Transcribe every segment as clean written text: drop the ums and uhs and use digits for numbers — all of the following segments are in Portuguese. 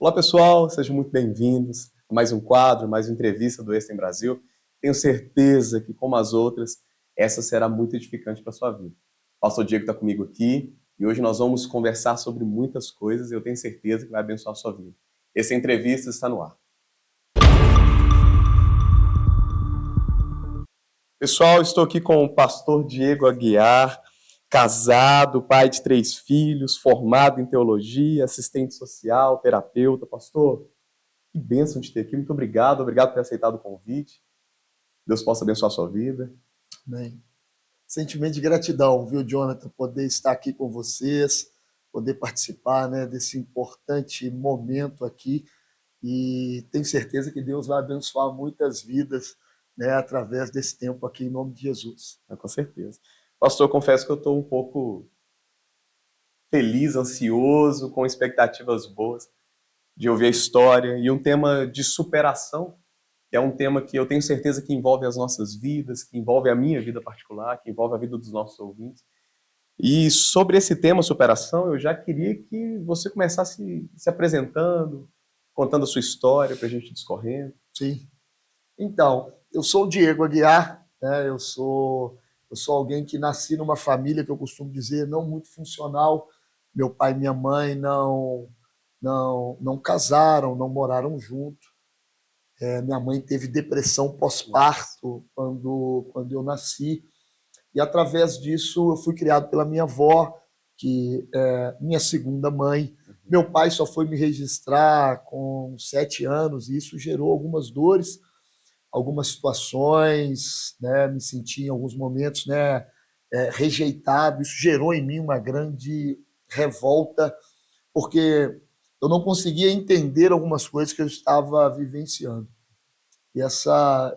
Olá, pessoal, sejam muito bem-vindos a mais um quadro, mais uma entrevista do Extra em Brasil. Tenho certeza que, como as outras, essa será muito edificante para a sua vida. O pastor Diego está comigo aqui e hoje nós vamos conversar sobre muitas coisas e eu tenho certeza que vai abençoar a sua vida. Essa entrevista está no ar. Pessoal, estou aqui com o pastor Diego Aguiar, casado, pai de 3 filhos, formado em teologia, assistente social, terapeuta. Pastor, que bênção de ter aqui. Muito obrigado por ter aceitado o convite. Deus possa abençoar a sua vida. Bem, sentimento de gratidão, viu, Jonathan, poder estar aqui com vocês, poder participar, né, desse importante momento aqui, e tenho certeza que Deus vai abençoar muitas vidas, né, através desse tempo aqui, em nome de Jesus. Com certeza. Pastor, eu confesso que eu estou um pouco feliz, ansioso, com expectativas boas de ouvir a história e um tema de superação, que é um tema que eu tenho certeza que envolve as nossas vidas, que envolve a minha vida particular, que envolve a vida dos nossos ouvintes. E sobre esse tema, superação, eu já queria que você começasse se apresentando, contando a sua história para a gente discorrendo. Sim. Então, eu sou o Diego Aguiar, né, eu sou alguém que nasci numa família que eu costumo dizer não muito funcional. Meu pai e minha mãe não casaram, não moraram juntos. Minha mãe teve depressão pós-parto quando eu nasci. E através disso eu fui criado pela minha avó, que é minha segunda mãe. Meu pai só foi me registrar com 7 anos e isso gerou algumas dores, algumas situações, né? Me senti em alguns momentos, né, rejeitado. Isso gerou em mim uma grande revolta, porque eu não conseguia entender algumas coisas que eu estava vivenciando. E essa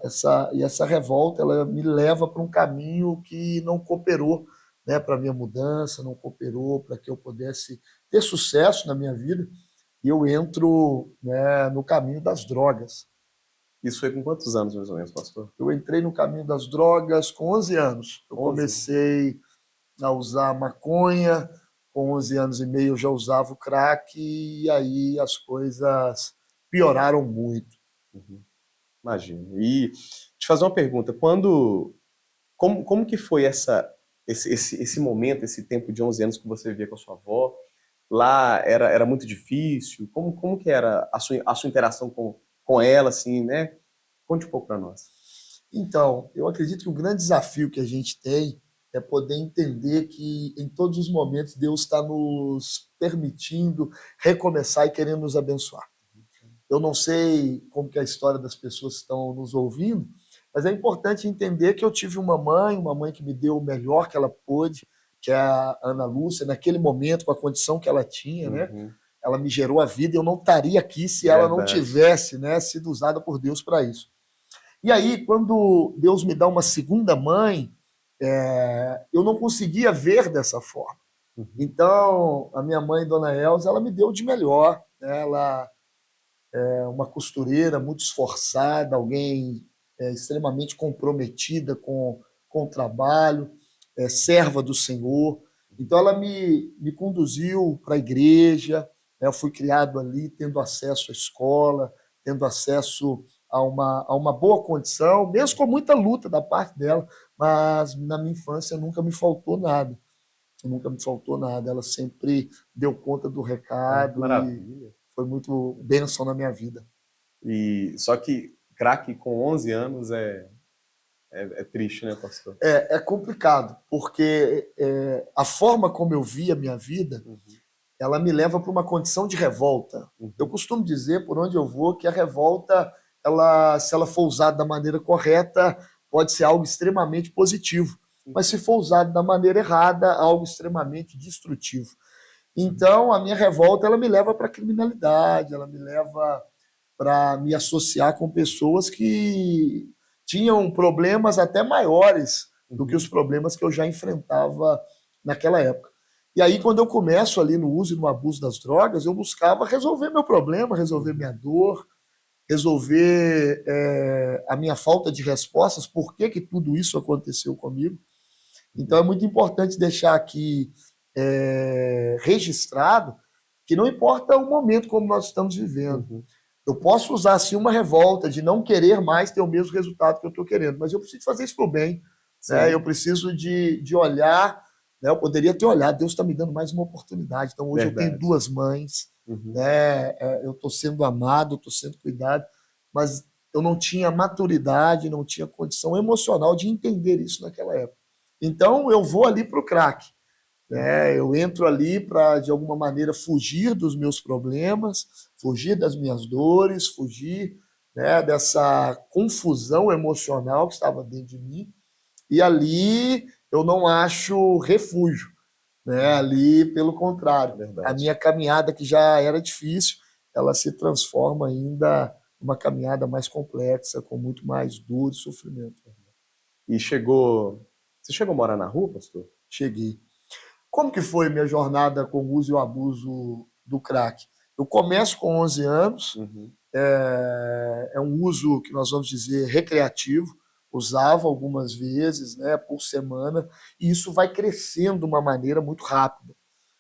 revolta ela me leva para um caminho que não cooperou, né, para a minha mudança, não cooperou para que eu pudesse ter sucesso na minha vida. E eu entro, né, no caminho das drogas. Isso foi com quantos anos, mais ou menos, pastor? Eu entrei no caminho das drogas com 11 anos. Eu 11? comecei a usar maconha, com 11 anos e meio eu já usava o crack, e aí as coisas pioraram muito. Uhum. Imagino. E te fazer uma pergunta, como que foi esse momento, esse tempo de 11 anos que você vivia com a sua avó? Lá era muito difícil? Como que era a sua interação com ela, assim, né? Conte um pouco para nós. Então, eu acredito que o grande desafio que a gente tem é poder entender que em todos os momentos Deus está nos permitindo recomeçar e querendo nos abençoar. Eu não sei como que é a história das pessoas que estão nos ouvindo, mas é importante entender que eu tive uma mãe que me deu o melhor que ela pôde, que é a Ana Lúcia, naquele momento, com a condição que ela tinha, né? Uhum. Ela me gerou a vida e eu não estaria aqui se ela não Verdade. tivesse, né, sido usada por Deus para isso. E aí, quando Deus me dá uma segunda mãe, eu não conseguia ver dessa forma. Uhum. Então, a minha mãe, Dona Elza, ela me deu de melhor, né? Ela é uma costureira muito esforçada, alguém extremamente comprometida com o trabalho, serva do Senhor. Então, ela me conduziu para a igreja, né? Eu fui criado ali, tendo acesso à escola, tendo acesso a uma boa condição, mesmo com muita luta da parte dela, mas na minha infância nunca me faltou nada. Nunca me faltou nada. Ela sempre deu conta do Ah, que recado e maravilha. foi muito bênção na minha vida. E só que craque com 11 anos é triste, né, pastor? É complicado, porque a forma como eu vi a minha vida, Uhum. ela me leva para uma condição de revolta. Eu Uhum. costumo dizer, por onde eu vou, que a revolta, ela, se ela for usada da maneira correta, pode ser algo extremamente positivo. Mas se for usado da maneira errada, algo extremamente destrutivo. Então, a minha revolta, ela me leva para a criminalidade, ela me leva para me associar com pessoas que tinham problemas até maiores do que Uhum. os problemas que eu já enfrentava naquela época. E aí, quando eu começo ali no uso e no abuso das drogas, eu buscava resolver meu problema, resolver minha Uhum. dor, resolver a minha falta de respostas, por que tudo isso aconteceu comigo. Então, é muito importante deixar aqui registrado que não importa o momento como nós estamos vivendo. Uhum. Eu posso usar, assim, uma revolta de não querer mais ter o mesmo resultado que eu estou querendo, mas eu preciso fazer isso para o bem. Né? Eu preciso de olhar, né? Eu poderia ter olhado, Deus está me dando mais uma oportunidade. Então, hoje eu tenho 2 mães, Uhum. né? Eu estou sendo amado, estou sendo cuidado, mas eu não tinha maturidade, não tinha condição emocional de entender isso naquela época. Então, eu vou ali para o crack. Né? Eu entro ali para, de alguma maneira, fugir dos meus problemas, fugir das minhas dores, fugir, né, dessa confusão emocional que estava dentro de mim. E ali eu não acho refúgio. Né? Ali, pelo contrário, a minha caminhada, que já era difícil, ela se transforma ainda numa caminhada mais complexa, com muito mais dor e sofrimento. E você chegou a morar na rua, pastor? Cheguei. Como que foi minha jornada com o uso e o abuso do crack? Eu começo com 11 anos, Uhum. é um uso que nós vamos dizer recreativo, usava algumas vezes, né, por semana, e isso vai crescendo de uma maneira muito rápida.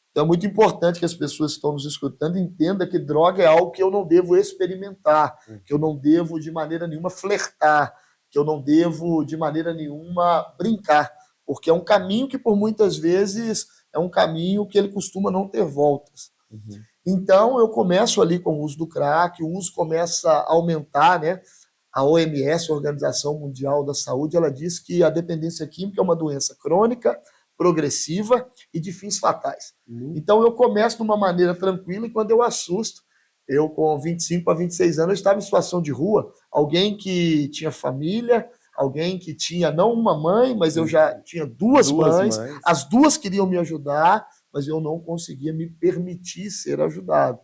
Então é muito importante que as pessoas que estão nos escutando entendam que droga é algo que eu não devo experimentar, que eu não devo de maneira nenhuma flertar, que eu não devo de maneira nenhuma brincar, porque é um caminho que por muitas vezes é um caminho que ele costuma não ter voltas. Uhum. Então eu começo ali com o uso do crack, o uso começa a aumentar, né? A OMS, a Organização Mundial da Saúde, ela diz que a dependência química é uma doença crônica, progressiva e de fins fatais. Então eu começo de uma maneira tranquila e quando eu assusto, eu com 25 a 26 anos, eu estava em situação de rua, alguém que tinha família, alguém que tinha não uma mãe, mas eu já tinha duas mães, as duas queriam me ajudar, mas eu não conseguia me permitir ser ajudado.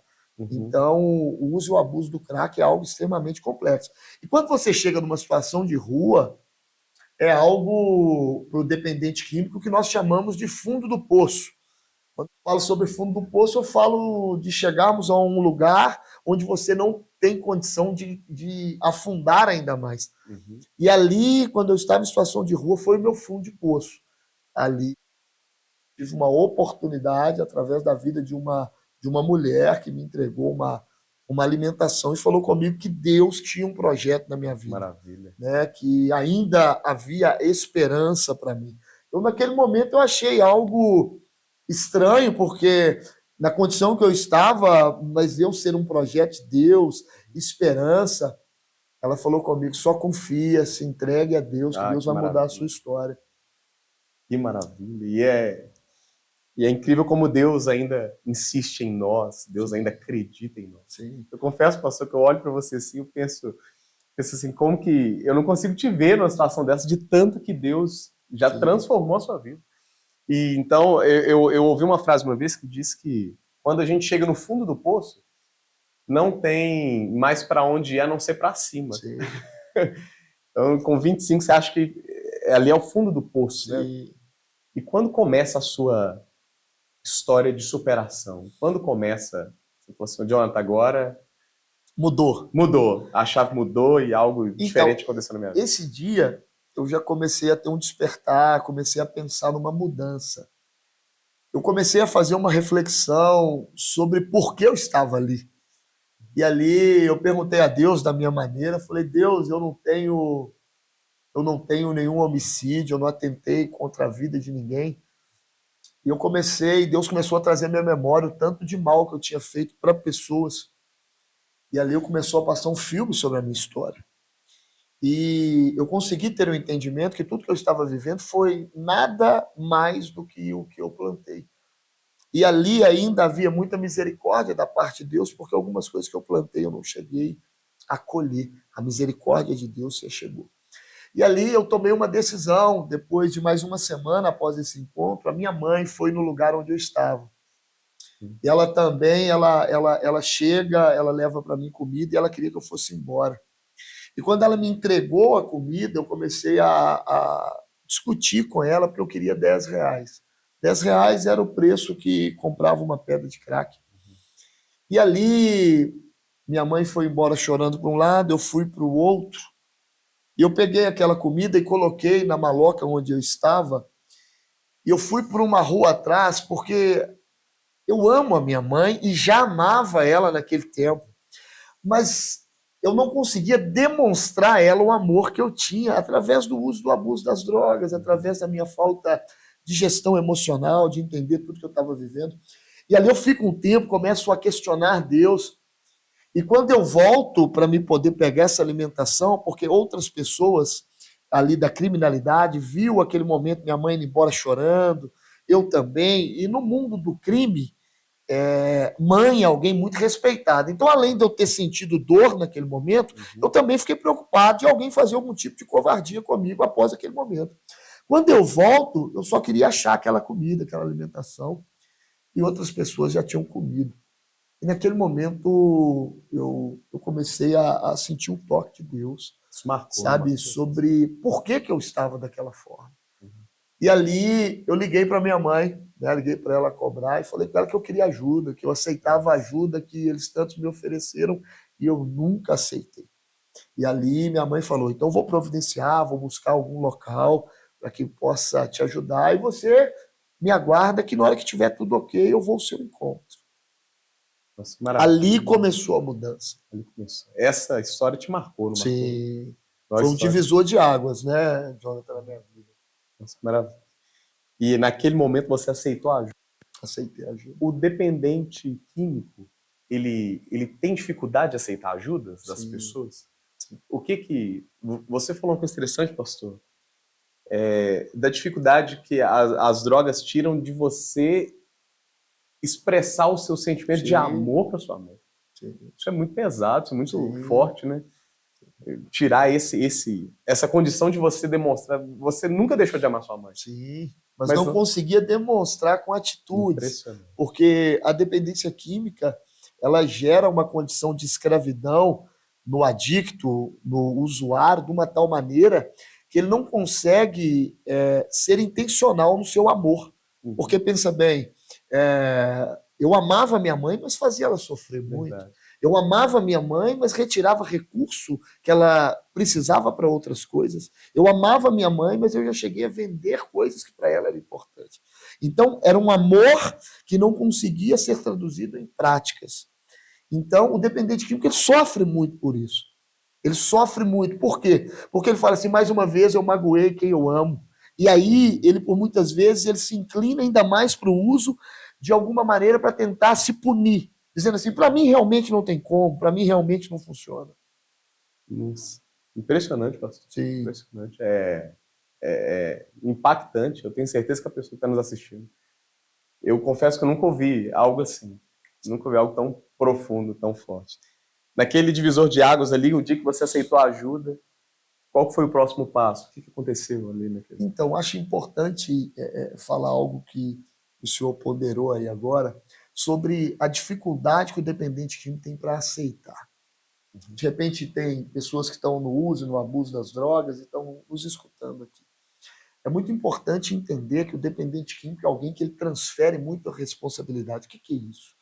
Então, o uso e o abuso do crack é algo extremamente complexo. E quando você chega numa situação de rua, é algo para o dependente químico que nós chamamos de fundo do poço. Quando eu falo sobre fundo do poço, eu falo de chegarmos a um lugar onde você não tem condição de afundar ainda mais. Uhum. E ali, quando eu estava em situação de rua, foi o meu fundo de poço. Ali tive uma oportunidade, através da vida de uma mulher que me entregou uma alimentação e falou comigo que Deus tinha um projeto na minha vida. Maravilha. Né, que ainda havia esperança para mim. Eu, naquele momento, eu achei algo estranho, porque na condição que eu estava, mas eu ser um projeto de Deus, esperança, ela falou comigo, só confia, se entregue a Deus, que Deus Que vai mudar a sua maravilha. história. Que maravilha. E é incrível como Deus ainda insiste em nós, Deus ainda acredita em nós. Sim. Eu confesso, pastor, que eu olho para você assim, eu penso assim, como que eu não consigo te ver numa situação dessa, de tanto que Deus já transformou a sua vida. E então, eu ouvi uma frase uma vez que diz que quando a gente chega no fundo do poço, não tem mais para onde ir a não ser para cima. Sim. Então, com 25, você acha que ali é o fundo do poço, né? Sim. E quando começa a sua história de superação? Quando começa, se fosse o Jonathan agora, mudou, a chave mudou e algo diferente aconteceu na minha vida. Esse dia eu já comecei a ter um despertar, comecei a pensar numa mudança. Eu comecei a fazer uma reflexão sobre por que eu estava ali. E ali eu perguntei a Deus da minha maneira, falei: Deus, eu não tenho nenhum homicídio, eu não atentei contra a vida de ninguém. E Deus começou a trazer à minha memória o tanto de mal que eu tinha feito para pessoas. E ali eu começou a passar um filme sobre a minha história. E eu consegui ter um entendimento que tudo que eu estava vivendo foi nada mais do que o que eu plantei. E ali ainda havia muita misericórdia da parte de Deus, porque algumas coisas que eu plantei eu não cheguei a colher. A misericórdia de Deus se chegou. E ali eu tomei uma decisão, depois de mais uma semana após esse encontro, a minha mãe foi no lugar onde eu estava. E ela também, ela chega, ela leva para mim comida e ela queria que eu fosse embora. E quando ela me entregou a comida, eu comecei a discutir com ela, porque eu queria R$ 10. R$ 10 era o preço que comprava uma pedra de crack. E ali, minha mãe foi embora chorando para um lado, eu fui para o outro, e eu peguei aquela comida e coloquei na maloca onde eu estava, e eu fui por uma rua atrás, porque eu amo a minha mãe e já amava ela naquele tempo, mas eu não conseguia demonstrar a ela o amor que eu tinha através do uso do abuso das drogas, através da minha falta de gestão emocional, de entender tudo que eu estava vivendo. E ali eu fico um tempo, começo a questionar Deus. E quando eu volto para me poder pegar essa alimentação, porque outras pessoas ali da criminalidade viu aquele momento, minha mãe indo embora chorando, eu também, e no mundo do crime, mãe é alguém muito respeitado. Então, além de eu ter sentido dor naquele momento, eu também fiquei preocupado de alguém fazer algum tipo de covardia comigo após aquele momento. Quando eu volto, eu só queria achar aquela comida, aquela alimentação, e outras pessoas já tinham comido. E naquele momento eu comecei a sentir um toque de Deus, Isso marcou, sabe, sobre por que eu estava daquela forma. E ali eu liguei para minha mãe, né, liguei para ela cobrar e falei para ela que eu queria ajuda, que eu aceitava a ajuda que eles tanto me ofereceram e eu nunca aceitei. E ali minha mãe falou, então vou providenciar, vou buscar algum local para que possa te ajudar e você me aguarda que na hora que tiver tudo ok eu vou ao seu encontro. Nossa, Ali começou a mudança. Ali começou. Essa história te marcou, não marcou? Sim. Foi um divisor de águas, né, Jonathan, na minha vida. Nossa, que maravilha. E naquele momento você aceitou a ajuda? Aceitei a ajuda. O dependente químico, ele tem dificuldade de aceitar ajudas das Sim. pessoas? O que você falou uma coisa interessante, pastor, da dificuldade que as drogas tiram de você expressar o seu sentimento de amor para sua mãe. Sim. Isso é muito pesado, isso é muito forte, né? Tirar essa condição de você demonstrar, você nunca deixou de amar sua mãe. Sim, mas não conseguia demonstrar com atitudes, porque a dependência química ela gera uma condição de escravidão no adicto, no usuário, de uma tal maneira que ele não consegue ser intencional no seu amor. Porque, pensa bem, eu amava minha mãe, mas fazia ela sofrer muito. Eu amava minha mãe, mas retirava recurso que ela precisava para outras coisas. Eu amava minha mãe, mas eu já cheguei a vender coisas que para ela era importante. Então, era um amor que não conseguia ser traduzido em práticas. Então, o dependente químico ele sofre muito por isso. Ele sofre muito. Por quê? Porque ele fala assim, mais uma vez eu magoei quem eu amo. E aí, ele, por muitas vezes, ele se inclina ainda mais para o uso de alguma maneira para tentar se punir. Dizendo assim, para mim realmente não tem como, para mim realmente não funciona. Nossa. Impressionante, pastor. Sim. Impressionante. Impactante. Eu tenho certeza que a pessoa que está nos assistindo. Eu confesso que eu nunca ouvi algo assim. Nunca ouvi algo tão profundo, tão forte. Naquele divisor de águas ali, o dia que você aceitou a ajuda, qual foi o próximo passo? O que aconteceu ali naquele? Então, acho importante falar algo que o senhor ponderou aí agora, sobre a dificuldade que o dependente químico tem para aceitar. De repente, tem pessoas que estão no uso, no abuso das drogas e estão nos escutando aqui. É muito importante entender que o dependente químico é alguém que ele transfere muito a responsabilidade. O que é isso?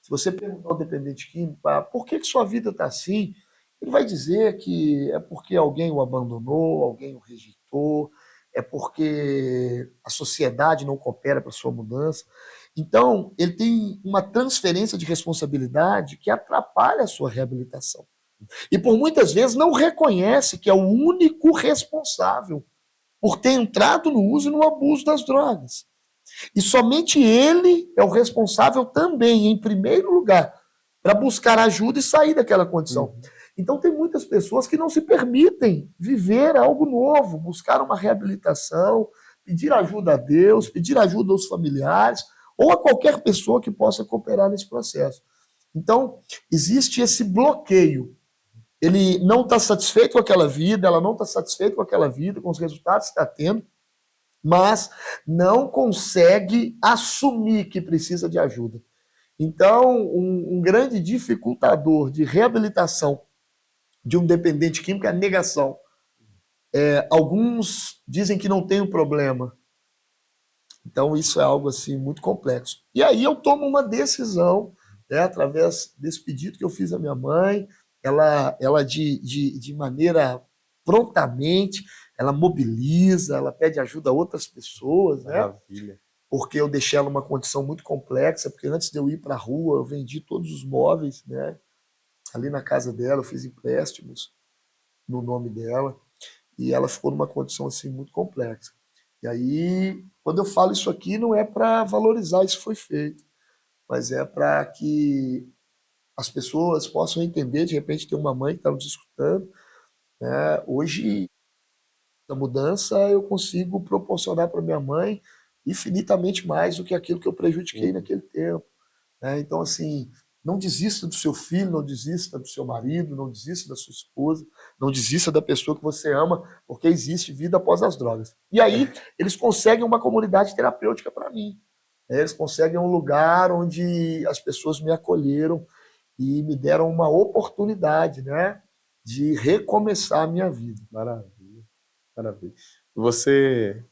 Se você perguntar ao dependente químico, por que sua vida está assim? Ele vai dizer que é porque alguém o abandonou, alguém o rejeitou, é porque a sociedade não coopera para sua mudança. Então, ele tem uma transferência de responsabilidade que atrapalha a sua reabilitação. E por muitas vezes não reconhece que é o único responsável por ter entrado no uso e no abuso das drogas. E somente ele é o responsável também, em primeiro lugar, para buscar ajuda e sair daquela condição. Então tem muitas pessoas que não se permitem viver algo novo, buscar uma reabilitação, pedir ajuda a Deus, pedir ajuda aos familiares ou a qualquer pessoa que possa cooperar nesse processo. Então, existe esse bloqueio. Ele não está satisfeito com aquela vida, ela não está satisfeita com aquela vida, com os resultados que está tendo, mas não consegue assumir que precisa de ajuda. Então, um grande dificultador de reabilitação de um dependente químico é a negação. Alguns dizem que não tem um problema. Então, isso é algo assim muito complexo. E aí eu tomo uma decisão, através desse pedido que eu fiz à minha mãe, ela de maneira prontamente, ela mobiliza, ela pede ajuda a outras pessoas, né? Maravilha. porque eu deixei ela numa condição muito complexa, porque antes de eu ir para a rua, eu vendi todos os móveis, né? Ali na casa dela, eu fiz empréstimos no nome dela, e ela ficou numa condição assim muito complexa. E aí, quando eu falo isso aqui, não é para valorizar isso que foi feito, mas é para que as pessoas possam entender, de repente tem uma mãe que está nos escutando, né? Hoje, a mudança, eu consigo proporcionar para minha mãe infinitamente mais do que aquilo que eu prejudiquei Uhum. naquele tempo, né? Então, assim, não desista do seu filho, não desista do seu marido, não desista da sua esposa, não desista da pessoa que você ama, porque existe vida após as drogas. E aí, eles conseguem uma comunidade terapêutica para mim, né? Eles conseguem um lugar onde as pessoas me acolheram e me deram uma oportunidade, né, de recomeçar a minha vida. Maravilha, maravilha. Você,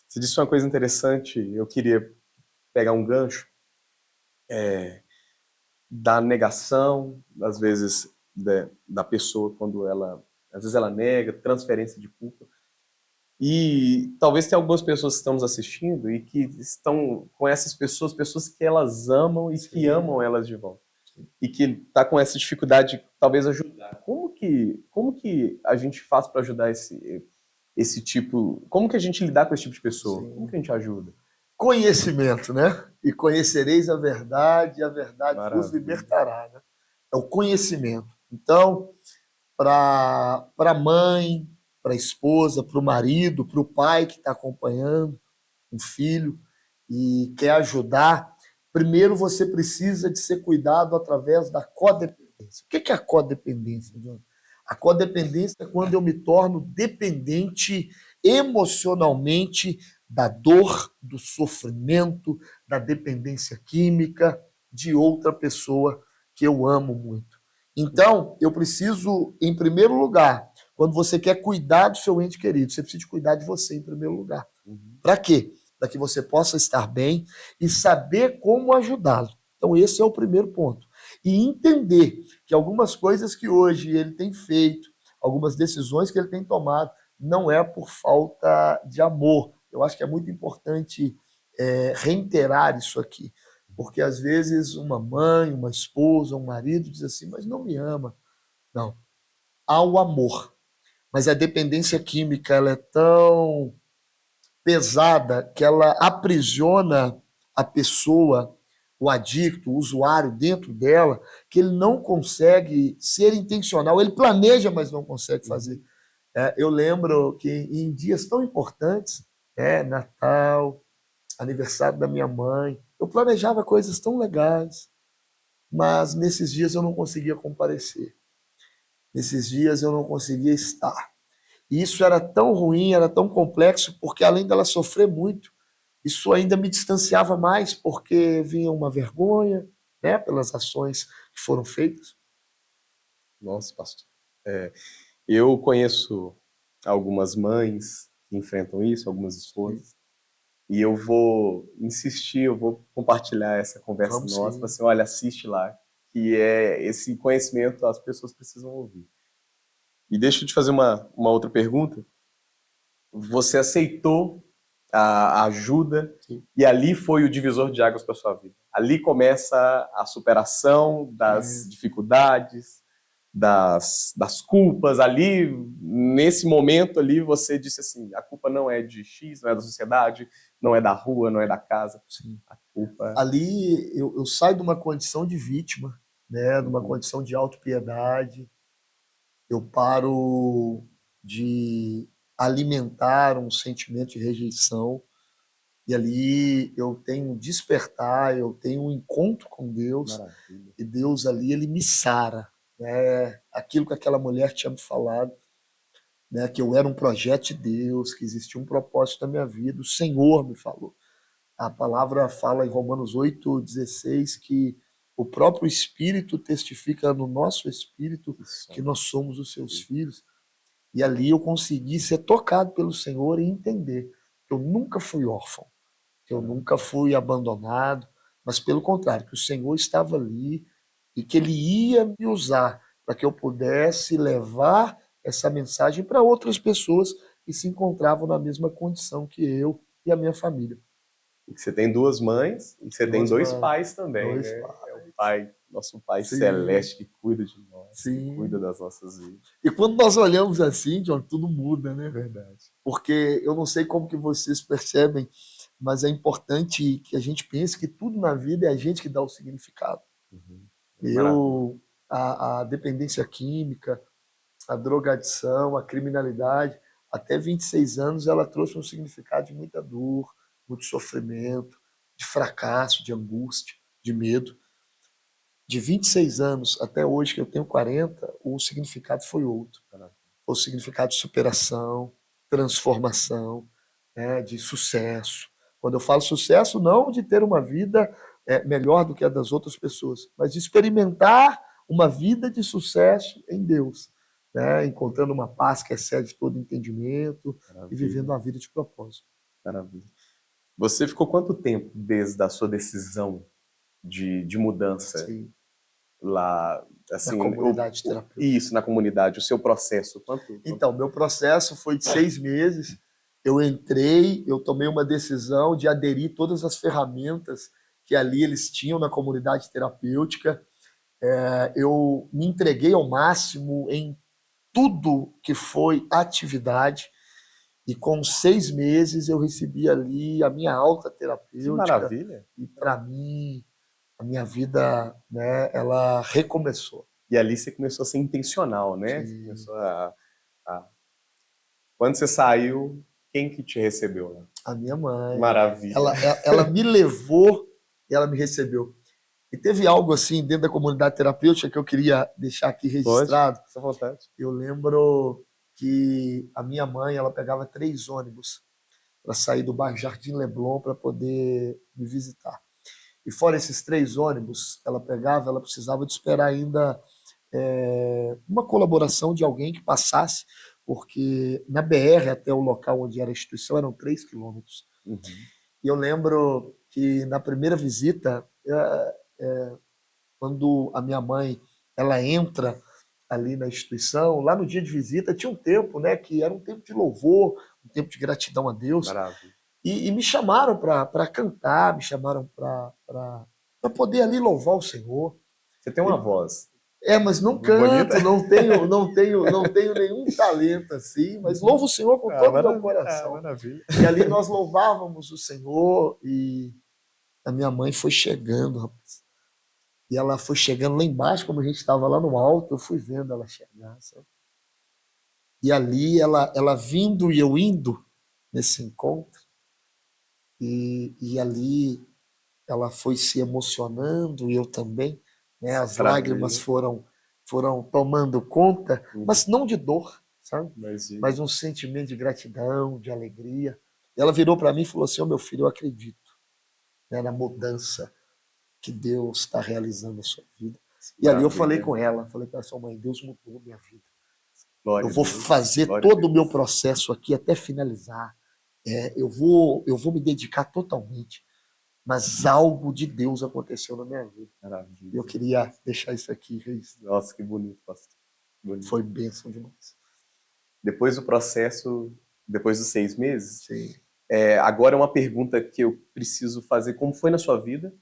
você disse uma coisa interessante, eu queria pegar um gancho da negação, às vezes da pessoa quando ela, às vezes ela nega, transferência de culpa. E talvez tenha algumas pessoas que estão nos assistindo e que estão com essas pessoas, pessoas que elas amam e que Sim, amam elas de volta. E que tá com essa dificuldade de talvez ajudar. Como que a gente faz para ajudar esse tipo, como que a gente lidar com esse tipo de pessoa? Como sim. que a gente ajuda? Conhecimento, né? E conhecereis a verdade, e a verdade vos Maravilha. libertará, né? É o conhecimento. Então, para a mãe, para a esposa, para o marido, para o pai que está acompanhando um filho e quer ajudar, primeiro você precisa de ser cuidado através da codependência. O que é a codependência, John? A codependência é quando eu me torno dependente emocionalmente da dor, do sofrimento, da dependência química de outra pessoa que eu amo muito. Então, eu preciso, em primeiro lugar, quando você quer cuidar do seu ente querido, você precisa de cuidar de você em primeiro lugar. Uhum. Para quê? Para que você possa estar bem e saber como ajudá-lo. Então, esse é o primeiro ponto. E entender que algumas coisas que hoje ele tem feito, algumas decisões que ele tem tomado, não é por falta de amor. Eu acho que é muito importante reiterar isso aqui. Porque às vezes uma mãe, uma esposa, um marido diz assim, mas não me ama. Não. Há o amor. Mas a dependência química ela é tão pesada que ela aprisiona a pessoa, o adicto, o usuário dentro dela, que ele não consegue ser intencional. Ele planeja, mas não consegue fazer. Uhum. Eu lembro que em dias tão importantes, Natal, aniversário da minha mãe, eu planejava coisas tão legais, mas nesses dias eu não conseguia comparecer. Nesses dias eu não conseguia estar. E isso era tão ruim, era tão complexo, porque além dela sofrer muito, isso ainda me distanciava mais, porque vinha uma vergonha, né, pelas ações que foram feitas. Nossa, pastor. É, eu conheço algumas mães que enfrentam isso, algumas esposas, e eu vou insistir, eu vou compartilhar essa conversa Vamos nossa, sim, assim, olha, assiste lá, que é esse conhecimento as pessoas precisam ouvir. E deixa eu te fazer uma outra pergunta. Você aceitou a ajuda sim. e ali foi o divisor de águas para sua vida. Ali começa a superação das É, dificuldades, das culpas. Ali, nesse momento ali, você disse assim: a culpa não é de X, não é da sociedade, não é da rua, não é da casa. sim. A culpa. Ali eu saio de uma condição de vítima, né, de uma Uhum. condição de autopiedade, eu paro de alimentar um sentimento de rejeição, e ali eu tenho um despertar, eu tenho um encontro com Deus, Maravilha. e Deus ali ele me sara, né? Aquilo que aquela mulher tinha me falado, né? Que eu era um projeto de Deus, que existia um propósito na minha vida. O Senhor me falou. A palavra fala em Romanos 8:16 que o próprio Espírito testifica no nosso espírito Que que som. nós somos os seus filhos. E ali eu consegui ser tocado pelo Senhor e entender que eu nunca fui órfão, que eu nunca Maravilha. fui abandonado, mas pelo contrário, que o Senhor estava ali e que Ele ia me usar para que eu pudesse levar essa mensagem para outras pessoas que se encontravam na mesma condição que eu e a minha família. E que você tem duas mães e que você tem dois pais também, Dois né? pais. É o pai, nosso Pai Sim. celeste que cuida de nós, que Sim. cuida das nossas vidas. E quando nós olhamos assim, John, tudo muda, né? Verdade. Porque eu não sei como que vocês percebem, mas é importante que a gente pense que tudo na vida é a gente que dá o significado. Maravilha. A dependência química, a drogadição, a criminalidade, até 26 anos ela trouxe um significado de muita dor, muito sofrimento, de fracasso, de angústia, de medo. De 26 anos até hoje, que eu tenho 40, o significado foi outro. Foi o significado de superação, transformação, né, de sucesso. Quando eu falo sucesso, não de ter uma vida melhor do que a das outras pessoas, mas de experimentar uma vida de sucesso em Deus, né, encontrando uma paz que excede todo entendimento. Maravilha. E vivendo uma vida de propósito. Maravilha. Você ficou quanto tempo desde a sua decisão de mudança? Sim. Lá, assim, Na comunidade terapêutica. Isso, na comunidade, o seu processo. Então, meu processo foi de 6 meses. Eu entrei, eu tomei uma decisão de aderir todas as ferramentas que ali eles tinham na comunidade terapêutica. Eu me entreguei ao máximo em tudo que foi atividade. E com 6 meses eu recebi ali a minha alta terapêutica. Que maravilha! E para mim, a minha vida, né, ela recomeçou. E ali você começou a ser intencional, né? Você começou a... Quando você saiu, quem que te recebeu lá? A minha mãe. Maravilha. Ela me levou e ela me recebeu. E teve algo assim dentro da comunidade terapêutica que eu queria deixar aqui registrado. Pode, à vontade. Eu lembro que a minha mãe, ela pegava 3 ônibus para sair do bairro Jardim Leblon para poder me visitar. E fora esses 3 ônibus, ela precisava de esperar ainda uma colaboração de alguém que passasse, porque na BR até o local onde era a instituição eram 3 quilômetros. Uhum. E eu lembro que na primeira visita, quando a minha mãe ela entra ali na instituição, lá no dia de visita tinha um tempo, né, que era um tempo de louvor, um tempo de gratidão a Deus. Maravilha. E me chamaram para cantar, me chamaram para poder ali louvar o Senhor. Você tem uma voz. Mas não canto, não tenho nenhum talento assim, mas louvo o Senhor com todo o meu coração. Maravilha. E ali nós louvávamos o Senhor e a minha mãe foi chegando, rapaz. E ela foi chegando lá embaixo, como a gente estava lá no alto, eu fui vendo ela chegar, sabe? E ali ela vindo e eu indo nesse encontro, e ali ela foi se emocionando e eu também, né? As lágrimas foram tomando conta, mas não de dor, sabe? Mas um sentimento de gratidão, de alegria. E ela virou para mim e falou assim: meu filho, eu acredito, né, na mudança que Deus está realizando na sua vida. E ali eu falei com ela, sua mãe, Deus mudou minha vida. Eu vou fazer todo o meu processo aqui até finalizar. Eu vou me dedicar totalmente. Mas algo de Deus aconteceu na minha vida. Maravilha. Eu queria deixar isso aqui registrado. Nossa, que bonito, pastor. Bonito. Foi bênção demais. Depois do processo, depois dos 6 meses, sim. Agora é uma pergunta que eu preciso fazer: como foi na sua vida?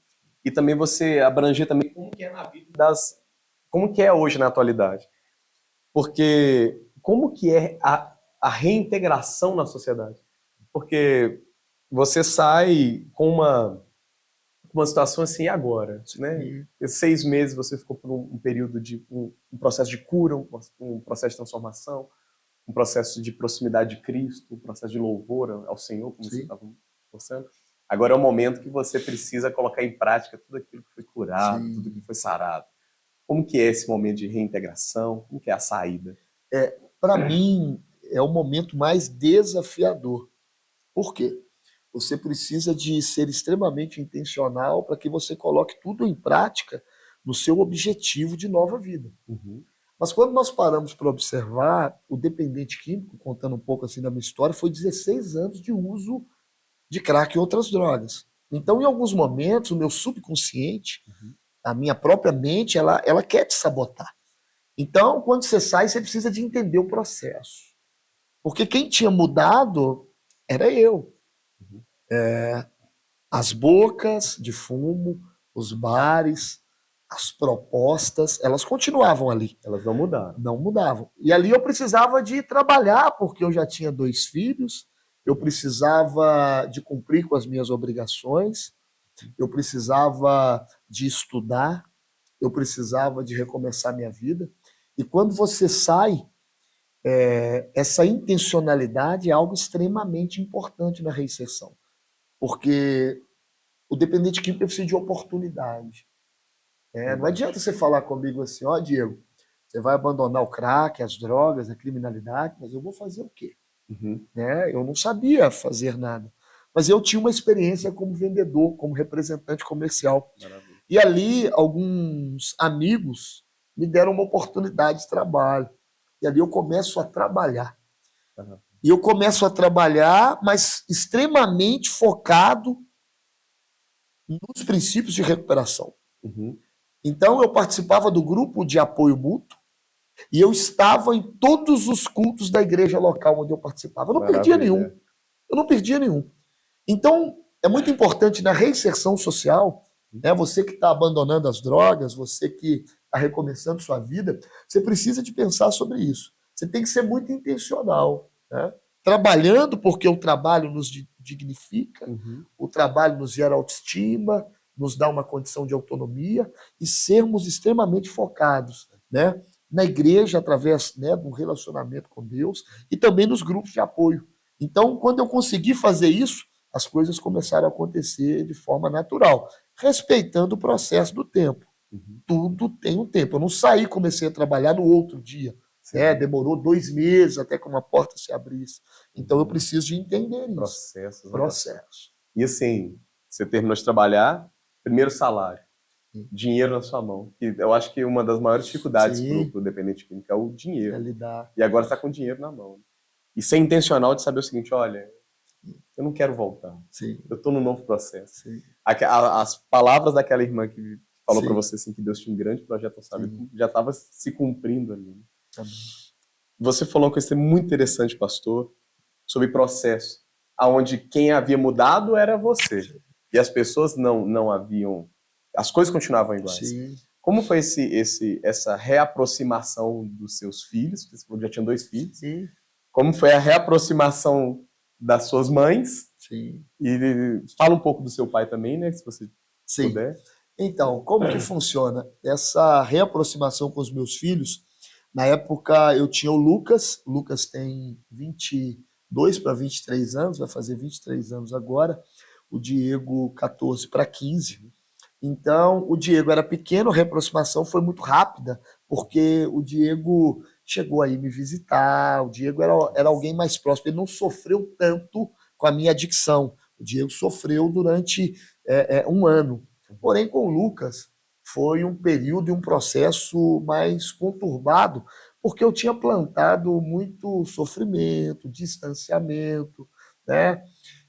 E também você abranger também como que é na vida como que é hoje na atualidade. Porque como que é a reintegração na sociedade? Porque você sai com uma situação assim, e agora? Né? 6 meses você ficou por um período de um processo de cura, um processo de transformação, um processo de proximidade de Cristo, um processo de louvor ao Senhor, como você estava mostrando. Agora é o momento que você precisa colocar em prática tudo aquilo que foi curado, tudo que foi sarado. Como que é esse momento de reintegração? Como que é a saída? Para mim, é o momento mais desafiador. Por quê? Você precisa de ser extremamente intencional para que você coloque tudo em prática no seu objetivo de nova vida. Uhum. Mas quando nós paramos para observar, o dependente químico, contando um pouco assim da minha história, foi 16 anos de uso de crack e outras drogas. Então, em alguns momentos, o meu subconsciente, a minha própria mente, ela quer te sabotar. Então, quando você sai, você precisa de entender o processo. Porque quem tinha mudado era eu. As bocas de fumo, os bares, as propostas, elas continuavam ali. Elas não mudaram. Não mudavam. E ali eu precisava de trabalhar, porque eu já tinha 2 filhos, eu precisava de cumprir com as minhas obrigações, eu precisava de estudar, eu precisava de recomeçar minha vida. E quando você sai, essa intencionalidade é algo extremamente importante na reinserção, porque o dependente químico precisa de oportunidade. Não adianta você falar comigo assim, ó, Diego, você vai abandonar o crack, as drogas, a criminalidade, mas eu vou fazer o quê? Uhum. Eu não sabia fazer nada, mas eu tinha uma experiência como vendedor, como representante comercial. Maravilha. E ali alguns amigos me deram uma oportunidade de trabalho. E ali eu começo a trabalhar. Uhum. E eu começo a trabalhar, mas extremamente focado nos princípios de recuperação. Uhum. Então eu participava do grupo de apoio mútuo e eu estava em todos os cultos da igreja local onde eu participava. Eu não perdia nenhum. Eu não perdia nenhum. Então, é muito importante na reinserção social, você que está abandonando as drogas, você que está recomeçando sua vida, você precisa de pensar sobre isso. Você tem que ser muito intencional, né? Trabalhando, porque o trabalho nos dignifica, o trabalho nos gera autoestima, nos dá uma condição de autonomia e sermos extremamente focados, né? Na igreja, através, né, do relacionamento com Deus e também nos grupos de apoio. Então, quando eu consegui fazer isso, as coisas começaram a acontecer de forma natural, respeitando o processo do tempo. Tudo tem um tempo. Eu não saí, comecei a trabalhar no outro dia. Demorou 2 meses até que uma porta se abrisse. Então, eu preciso de entender isso. Processo. E assim, você terminou de trabalhar, primeiro salário, dinheiro na sua mão. E eu acho que uma das maiores dificuldades para o dependente químico é o dinheiro. Lidar. E agora você está com dinheiro na mão. E ser intencional de saber o seguinte, olha, eu não quero voltar. Sim. Eu estou num novo processo. Sim. As palavras daquela irmã que falou Sim. para você assim, que Deus tinha um grande projeto, sabe? Já estava se cumprindo ali. Amém. Você falou uma coisa muito interessante, pastor, sobre processo, aonde quem havia mudado era você. E as pessoas não haviam... As coisas continuavam iguais. Sim. Como foi essa reaproximação dos seus filhos? Você falou que já tinha 2 filhos. Sim. Como foi a reaproximação das suas mães? Sim. E fala um pouco do seu pai também, né? Se você puder. Então, como que funciona? Essa reaproximação com os meus filhos, na época eu tinha o Lucas tem 22 para 23 anos, vai fazer 23 anos agora, o Diego 14 para 15. Então, o Diego era pequeno, a reaproximação foi muito rápida, porque o Diego chegou aí me visitar, o Diego era alguém mais próximo, ele não sofreu tanto com a minha adicção. O Diego sofreu durante 1 ano. Porém, com o Lucas, foi um período e um processo mais conturbado, porque eu tinha plantado muito sofrimento, distanciamento, né?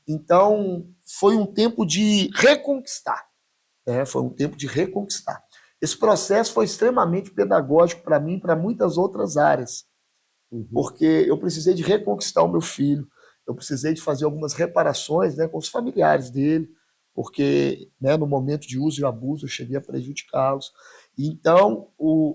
Então, foi um tempo de reconquistar. Foi um tempo de reconquistar. Esse processo foi extremamente pedagógico para mim e para muitas outras áreas, porque eu precisei de reconquistar o meu filho, eu precisei de fazer algumas reparações, né, com os familiares dele, porque, né, no momento de uso e abuso eu cheguei a prejudicá-los. Então,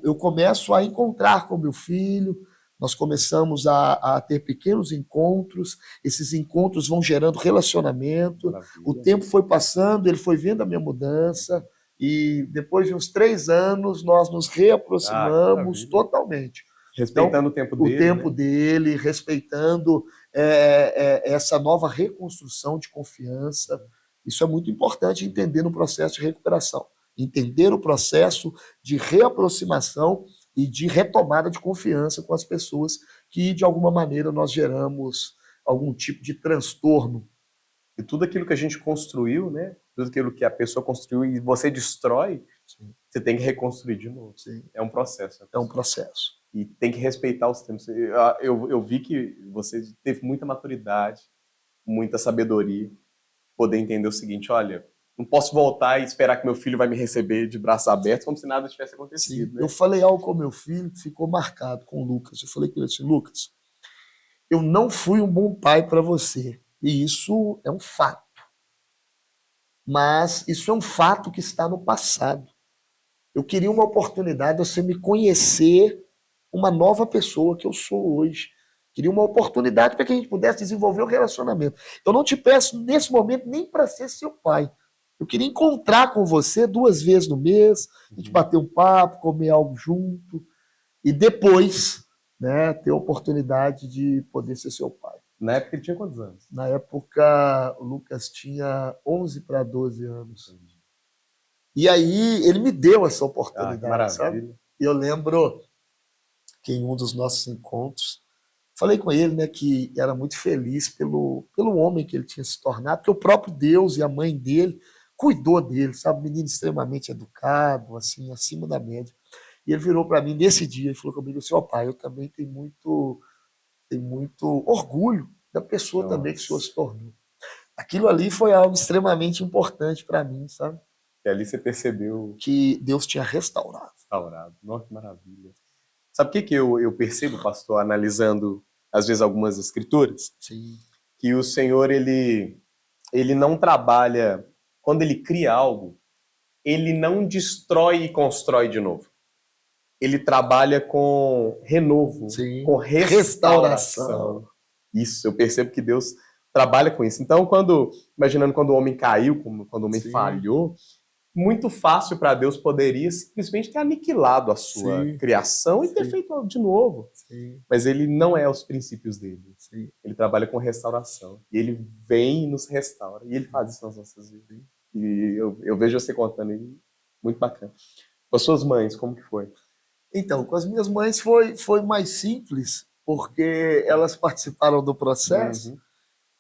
eu começo a encontrar com o meu filho, nós começamos a ter pequenos encontros, esses encontros vão gerando relacionamento, o tempo foi passando, ele foi vendo a minha mudança, e depois de uns 3 anos nós nos reaproximamos totalmente. Respeitando então, o tempo dele, respeitando essa nova reconstrução de confiança. Isso é muito importante entender no processo de recuperação. Entender o processo de reaproximação e de retomada de confiança com as pessoas que, de alguma maneira, nós geramos algum tipo de transtorno. E tudo aquilo que a gente construiu, né? Tudo aquilo que a pessoa construiu e você destrói, você tem que reconstruir de novo. É um processo. É um processo. E tem que respeitar os tempos. Eu vi que você teve muita maturidade, muita sabedoria, poder entender o seguinte, olha, não posso voltar e esperar que meu filho vai me receber de braços abertos como se nada tivesse acontecido. Né? Eu falei algo com meu filho que ficou marcado com o Lucas. Eu falei com ele assim, Lucas, eu não fui um bom pai para você. E isso é um fato. mas isso é um fato que está no passado. Eu queria uma oportunidade de você me conhecer uma nova pessoa que eu sou hoje. Queria uma oportunidade para que a gente pudesse desenvolver o relacionamento. Eu não te peço nesse momento nem para ser seu pai. Eu queria encontrar com você 2 vezes no mês, a gente bater um papo, comer algo junto e depois, né, ter a oportunidade de poder ser seu pai. Na época ele tinha quantos anos? Na época, o Lucas tinha 11 para 12 anos. E aí ele me deu essa Ah, que oportunidade, sabe? maravilha. E eu lembro que em um dos nossos encontros, falei com ele, né, que era muito feliz pelo homem que ele tinha se tornado, porque o próprio Deus e a mãe dele cuidou dele, sabe? Menino extremamente educado, assim, acima da média. E ele virou para mim nesse dia e falou comigo assim: ó pai, eu também tenho muito orgulho da pessoa também que o senhor Nossa. se tornou. Aquilo ali foi algo extremamente importante para mim, sabe? E ali você percebeu Que Deus tinha restaurado. restaurado. Nossa, que maravilha. Sabe o que que eu percebo, pastor, analisando, às vezes, algumas escrituras? Sim, Que o Senhor, ele não trabalha, quando ele cria algo, ele não destrói e constrói de novo. Ele trabalha com renovo, sim. com restauração. Restauração. Isso, eu percebo que Deus trabalha com isso. Então, imaginando quando o homem caiu, quando o homem Sim, falhou, muito fácil para Deus poderia simplesmente ter aniquilado a sua sim, criação e ter sim, feito de novo. sim, Mas ele não é os princípios dele. sim. Ele trabalha com restauração. E ele vem e nos restaura. E ele faz isso nas nossas vidas. E eu vejo você contando aí, muito bacana. Com as suas mães, como que foi? Então, com as minhas mães foi mais simples, porque elas participaram do processo. Uhum.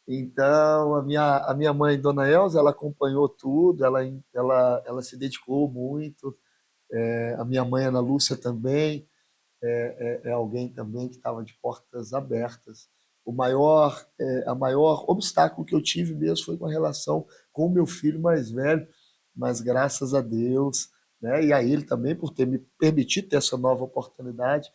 Então, a minha mãe, Dona Elza, ela acompanhou tudo, ela se dedicou muito. A minha mãe, Ana Lúcia, também é alguém também que estava de portas abertas. A maior obstáculo que eu tive mesmo foi com a relação com o meu filho mais velho, mas graças a Deus, né, e a ele também por ter me permitido ter essa nova oportunidade,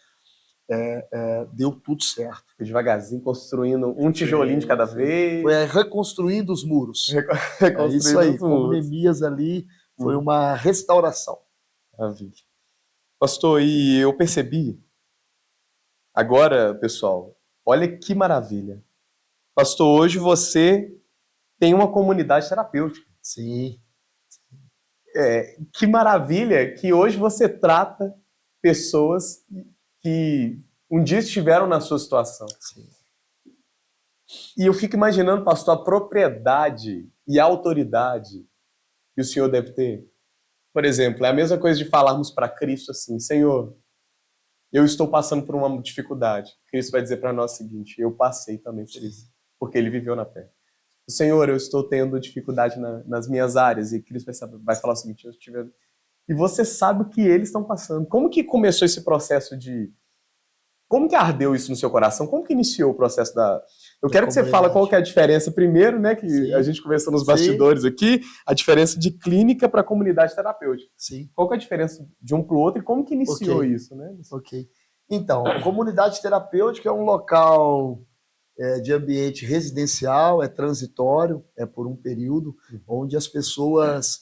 deu tudo certo. Foi devagarzinho, construindo um tijolinho de cada Foi vez, reconstruindo os muros. É isso reconstruindo aí, os como muros. Neemias ali, foi Uhum. uma restauração. Maravilha. Pastor, e eu percebi, agora, pessoal, olha que maravilha. Pastor, hoje você tem uma comunidade terapêutica. Sim, Que maravilha que hoje você trata pessoas que um dia estiveram na sua situação. sim. E eu fico imaginando, pastor, a propriedade e a autoridade que o senhor deve ter. Por exemplo, é a mesma coisa de falarmos para Cristo assim: Senhor, eu estou passando por uma dificuldade. Cristo vai dizer para nós o seguinte: eu passei também por isso, porque ele viveu na terra. Senhor, eu estou tendo dificuldade nas minhas áreas. E Cristo vai falar o seguinte: eu tive. E você sabe o que eles estão passando. Como que começou esse processo de. Como que ardeu isso no seu coração? Como que iniciou o processo da. Eu Da quero que você fale qual comunidade. que é a diferença primeiro, né? Que a Sim, gente conversou nos sim, bastidores aqui, a diferença de clínica para comunidade terapêutica. sim. Qual que é a diferença de um para o outro e como que iniciou Ok, isso, né? ok. Então, comunidade terapêutica é um local de ambiente residencial, é transitório, é por um período, onde as pessoas,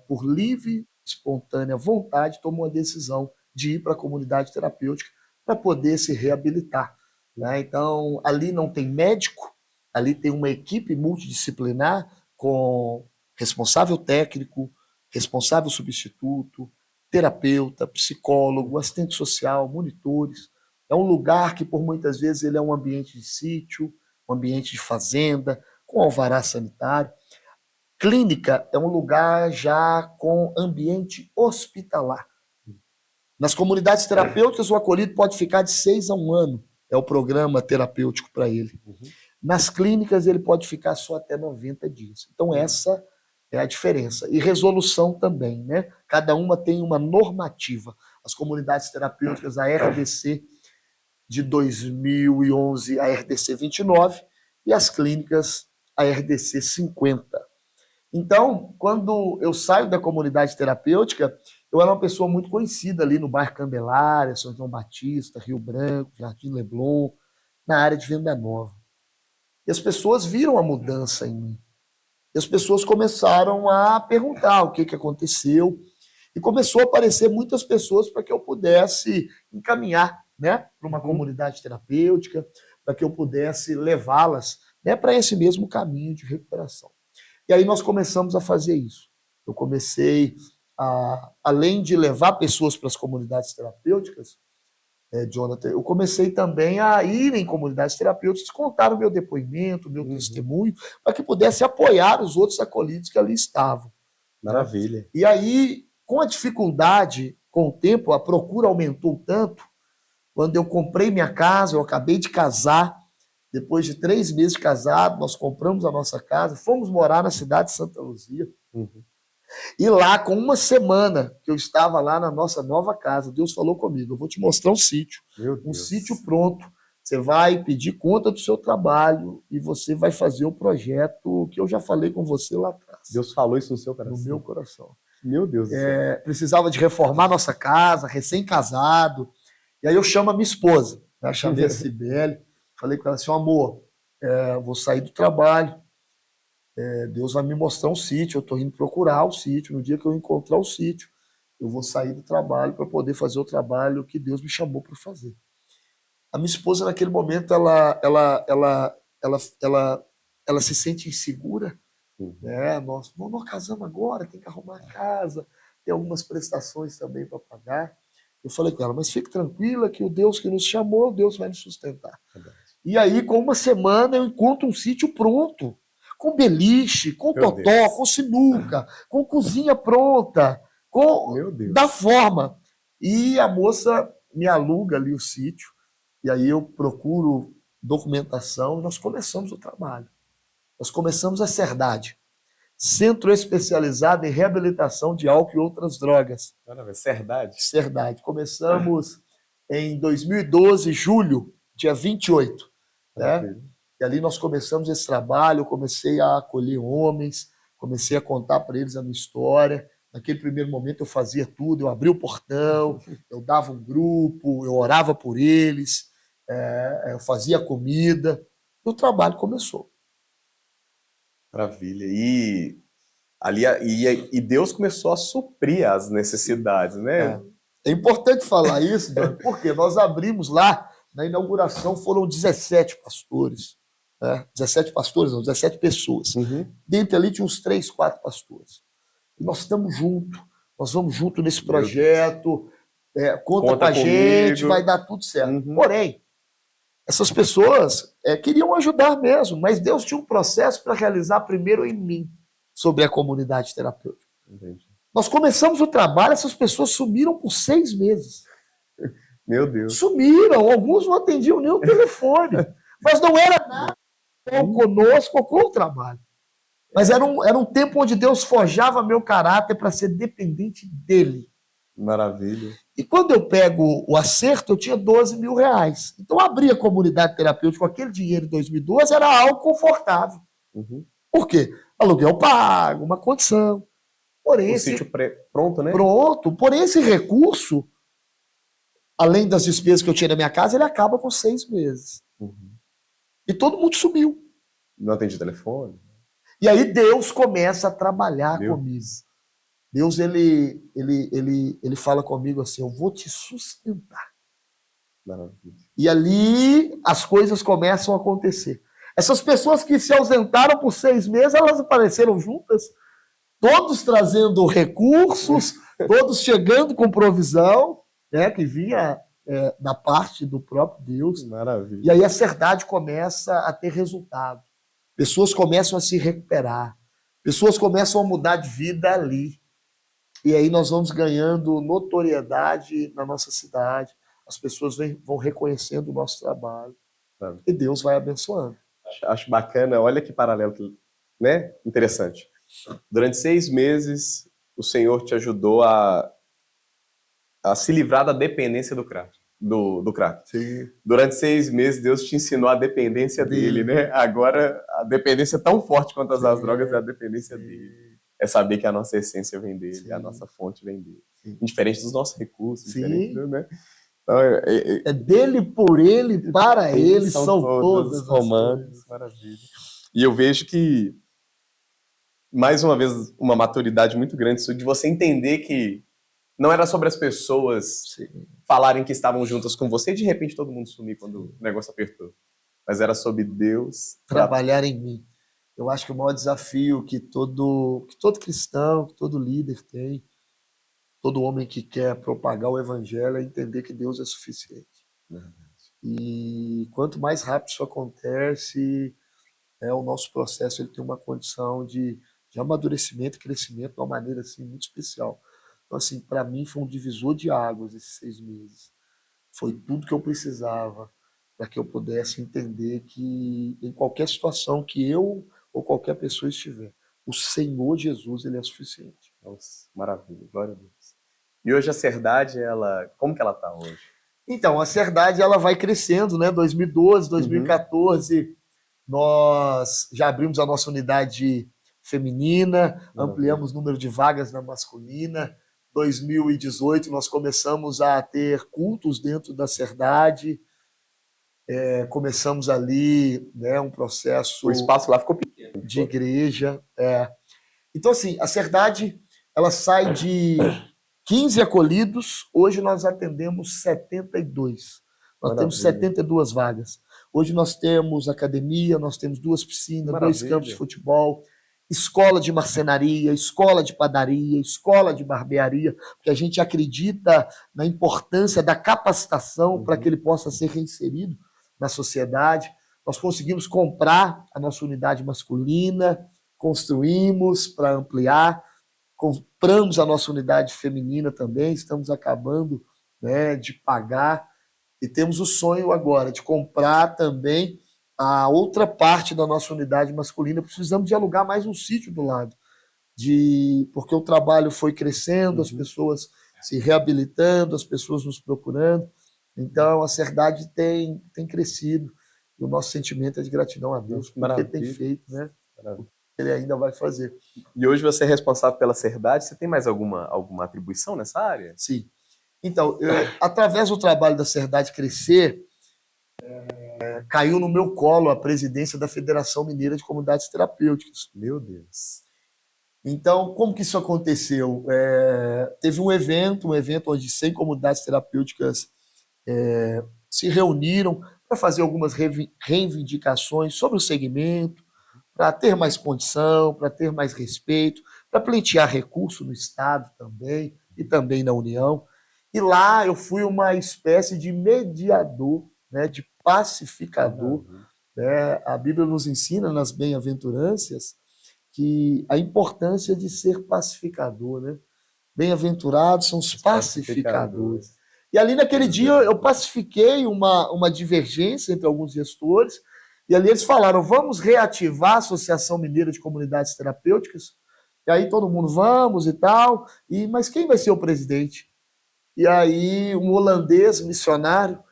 por livre, espontânea vontade, tomam a decisão de ir para a comunidade terapêutica para poder se reabilitar. Né? Então, ali não tem médico, ali tem uma equipe multidisciplinar com responsável técnico, responsável substituto, terapeuta, psicólogo, assistente social, monitores. É um lugar que, por muitas vezes, ele é um ambiente de sítio, um ambiente de fazenda, com alvará sanitário. Clínica é um lugar já com ambiente hospitalar. Nas comunidades terapêuticas, o acolhido pode ficar de 6 a 1 ano. É o programa terapêutico para ele. Nas clínicas, ele pode ficar só até 90 dias. Então, essa é a diferença. E resolução também, né? Cada uma tem uma normativa. As comunidades terapêuticas, a RDC de 2011, a RDC 29, e as clínicas, a RDC 50. Então, quando eu saio da comunidade terapêutica, eu era uma pessoa muito conhecida ali no bairro Candelária, São João Batista, Rio Branco, Jardim Leblon, na área de Venda Nova. E as pessoas viram a mudança em mim. E as pessoas começaram a perguntar o que aconteceu. E começou a aparecer muitas pessoas para que eu pudesse encaminhar, né, para uma comunidade terapêutica, para que eu pudesse levá-las, né, para esse mesmo caminho de recuperação. E aí nós começamos a fazer isso. Eu comecei, além de levar pessoas para as comunidades terapêuticas, Jonathan, eu comecei também a ir em comunidades terapêuticas, contar o meu depoimento, o meu testemunho, para que pudesse apoiar os outros acolhidos que ali estavam. Maravilha. Né? E aí, com a dificuldade, com o tempo, a procura aumentou tanto. Quando eu comprei minha casa, eu acabei de casar, depois de 3 meses de casado, nós compramos a nossa casa, fomos morar na cidade de Santa Luzia. E lá, com uma semana que eu estava lá na nossa nova casa, Deus falou comigo, eu vou te mostrar um sítio. Um sítio pronto. Você vai pedir conta do seu trabalho e você vai fazer o projeto que eu já falei com você lá atrás. Deus falou isso no seu coração? No meu coração. Meu Deus do céu. Precisava de reformar nossa casa, recém-casado. E aí eu chamo a minha esposa, né? Chamei a Cibele, falei com ela assim, amor, vou sair do trabalho, Deus vai me mostrar um sítio, eu estou indo procurar o sítio, no dia que eu encontrar o sítio, eu vou sair do trabalho para poder fazer o trabalho que Deus me chamou para fazer. A minha esposa, naquele momento, ela se sente insegura, né? Nós casamos agora, tem que arrumar a casa, tem algumas prestações também para pagar. Eu falei com ela, mas fique tranquila que o Deus que nos chamou, Deus vai nos sustentar. E aí, com uma semana, eu encontro um sítio pronto, com beliche, com totó, com sinuca, com cozinha pronta, da forma. E a moça me aluga ali o sítio, e aí eu procuro documentação, e nós começamos o trabalho. Nós começamos a Cerdade, Centro Especializado em Reabilitação de Álcool e Outras Drogas. Cerdade. Começamos em 2012, julho, dia 28. Né? E ali nós começamos esse trabalho, eu comecei a acolher homens, comecei a contar para eles a minha história. Naquele primeiro momento eu fazia tudo, eu abria o portão, eu dava um grupo, eu orava por eles, eu fazia comida, e o trabalho começou. Maravilha. E Deus começou a suprir as necessidades, né? É importante falar isso, John, porque nós abrimos lá, na inauguração foram 17 pastores. 17 pastores, não, 17 pessoas. Dentro ali tinha uns 3, 4 pastores. E nós estamos juntos, nós vamos junto nesse projeto, conta com a gente, vai dar tudo certo. Porém, essas pessoas queriam ajudar mesmo, mas Deus tinha um processo para realizar primeiro em mim, sobre a comunidade terapêutica. Entendi. Nós começamos o trabalho, essas pessoas sumiram por 6 meses. Meu Deus. Sumiram, alguns não atendiam nem o telefone. Mas não era nada conosco ou com o trabalho. Mas era um tempo onde Deus forjava meu caráter para ser dependente dele. Maravilha. E quando eu pego o acerto, eu tinha 12 mil reais. Então, abrir a comunidade terapêutica com aquele dinheiro em 2012 era algo confortável. Por quê? Aluguel pago, uma condição. Porém, o sítio pronto, né? Pronto. Porém, esse recurso, além das despesas que eu tinha na minha casa, ele acaba com 6 meses. E todo mundo sumiu. Não atendi telefone. E aí Deus começa a trabalhar comigo. Deus, ele fala comigo assim, eu vou te sustentar. Maravilha. E ali as coisas começam a acontecer. Essas pessoas que se ausentaram por 6 meses, elas apareceram juntas, todos trazendo recursos, todos chegando com provisão, né, que vinha da parte do próprio Deus. Maravilha. E aí a Cerdade começa a ter resultado. Pessoas começam a se recuperar. Pessoas começam a mudar de vida ali. E aí nós vamos ganhando notoriedade na nossa cidade. As pessoas vão reconhecendo o nosso trabalho. E Deus vai abençoando. Acho bacana. Olha que paralelo, né? Interessante. Durante 6 meses, o Senhor te ajudou a se livrar da dependência do crack. Do crack. Sim. Durante 6 meses, Deus te ensinou a dependência dele, né? Agora, a dependência é tão forte quanto as drogas é a dependência dele. É saber que a nossa essência vem dele, a nossa fonte vem dele. Diferente dos nossos recursos, diferente, né? Então, é dele, por ele, para ele, são todas os romanos. Maravilha. E eu vejo que mais uma vez, uma maturidade muito grande isso de você entender que não era sobre as pessoas Sim. falarem que estavam juntas com você e de repente todo mundo sumir quando o negócio apertou. Mas era sobre Deus Trabalhar em mim. Eu acho que o maior desafio que todo cristão, que todo líder tem, todo homem que quer propagar o evangelho é entender que Deus é suficiente. E quanto mais rápido isso acontece, o nosso processo ele tem uma condição de amadurecimento e crescimento de uma maneira assim, muito especial. Então, assim, para mim foi um divisor de águas esses 6 meses. Foi tudo que eu precisava para que eu pudesse entender que em qualquer situação que eu ou qualquer pessoa estiver, o Senhor Jesus ele é suficiente. Nossa, maravilha, glória a Deus. E hoje a Cerdade, ela, como que ela tá hoje? Então, a Cerdade ela vai crescendo, né? 2012, 2014, nós já abrimos a nossa unidade feminina, ampliamos o número de vagas na masculina. 2018, nós começamos a ter cultos dentro da Cerdade. Começamos ali, né, um processo O espaço lá ficou pequeno. de igreja. Então, assim, a Cerdade ela sai de 15 acolhidos, hoje nós atendemos 72. Nós temos Maravilha. 72 vagas. Hoje nós temos academia, nós temos 2 piscinas, 2 campos de futebol, escola de marcenaria, escola de padaria, escola de barbearia, porque a gente acredita na importância da capacitação para que ele possa ser reinserido na sociedade. Nós conseguimos comprar a nossa unidade masculina, construímos para ampliar, compramos a nossa unidade feminina também, estamos acabando, né, de pagar e temos o sonho agora de comprar também a outra parte da nossa unidade masculina. Precisamos de alugar mais um sítio do lado, porque o trabalho foi crescendo, as pessoas se reabilitando, as pessoas nos procurando. Então a Cerdade tem crescido e o nosso sentimento é de gratidão a Deus porque tem feito, né? Ele ainda vai fazer. E hoje você é responsável pela Cerdade. Você tem mais alguma atribuição nessa área? Sim. Então, através do trabalho da Cerdade crescer, caiu no meu colo a presidência da Federação Mineira de Comunidades Terapêuticas. Meu Deus. Então, como que isso aconteceu? Teve um evento onde 100 comunidades terapêuticas se reuniram para fazer algumas reivindicações sobre o segmento, para ter mais condição, para ter mais respeito, para pleitear recurso no Estado também e também na União. E lá eu fui uma espécie de mediador, né, de pacificador. Né? A Bíblia nos ensina nas bem-aventuranças que a importância de ser pacificador. Né? Bem-aventurados são os pacificadores. E ali naquele dia eu pacifiquei uma divergência entre alguns gestores, e ali eles falaram, vamos reativar a Associação Mineira de Comunidades Terapêuticas? E aí todo mundo, vamos e tal, mas quem vai ser o presidente? E aí um holandês missionário,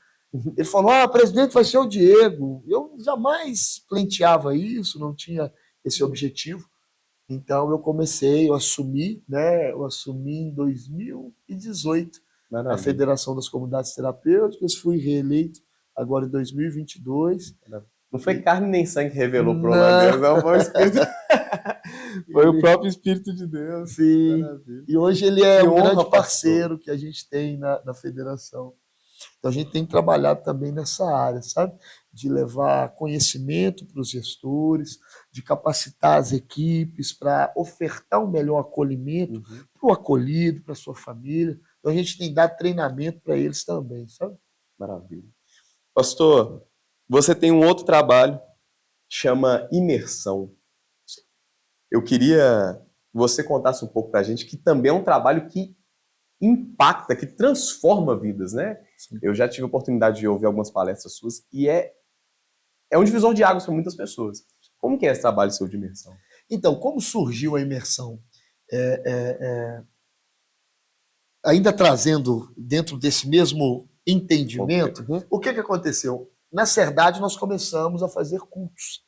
ele falou, o presidente vai ser o Diego. Eu jamais pleiteava isso, não tinha esse objetivo. Então eu assumi em 2018 a Federação das Comunidades Terapêuticas, fui reeleito agora em 2022. Não foi carne nem sangue que revelou para o holandês, não, foi o Espírito. Foi o próprio Espírito de Deus. Sim. E hoje ele é um grande parceiro que a gente tem na federação. Então a gente tem trabalhado também nessa área, sabe? De levar conhecimento para os gestores, de capacitar as equipes para ofertar um melhor acolhimento para o acolhido, para a sua família. Então a gente tem dado treinamento para eles também, sabe? Maravilha. Pastor, você tem um outro trabalho, chama Imersão. Eu queria que você contasse um pouco para a gente, que também é um trabalho que impacta, que transforma vidas, né? Sim. Eu já tive a oportunidade de ouvir algumas palestras suas e é um divisor de águas para muitas pessoas. Como que é esse trabalho seu de imersão? Então, como surgiu a imersão? Ainda trazendo dentro desse mesmo entendimento, o que aconteceu? Na Cerdade, nós começamos a fazer cultos.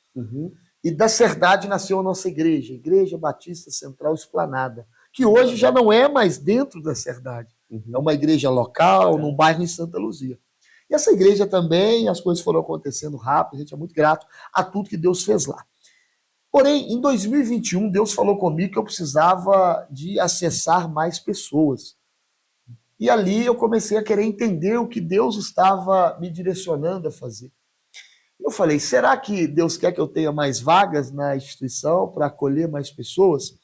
E da Cerdade nasceu a nossa igreja, Igreja Batista Central Esplanada, que hoje já não é mais dentro da Cerdade. É uma igreja local, num bairro em Santa Luzia. E essa igreja também, as coisas foram acontecendo rápido, a gente é muito grato a tudo que Deus fez lá. Porém, em 2021, Deus falou comigo que eu precisava de acessar mais pessoas. E ali eu comecei a querer entender o que Deus estava me direcionando a fazer. Eu falei, será que Deus quer que eu tenha mais vagas na instituição para acolher mais pessoas?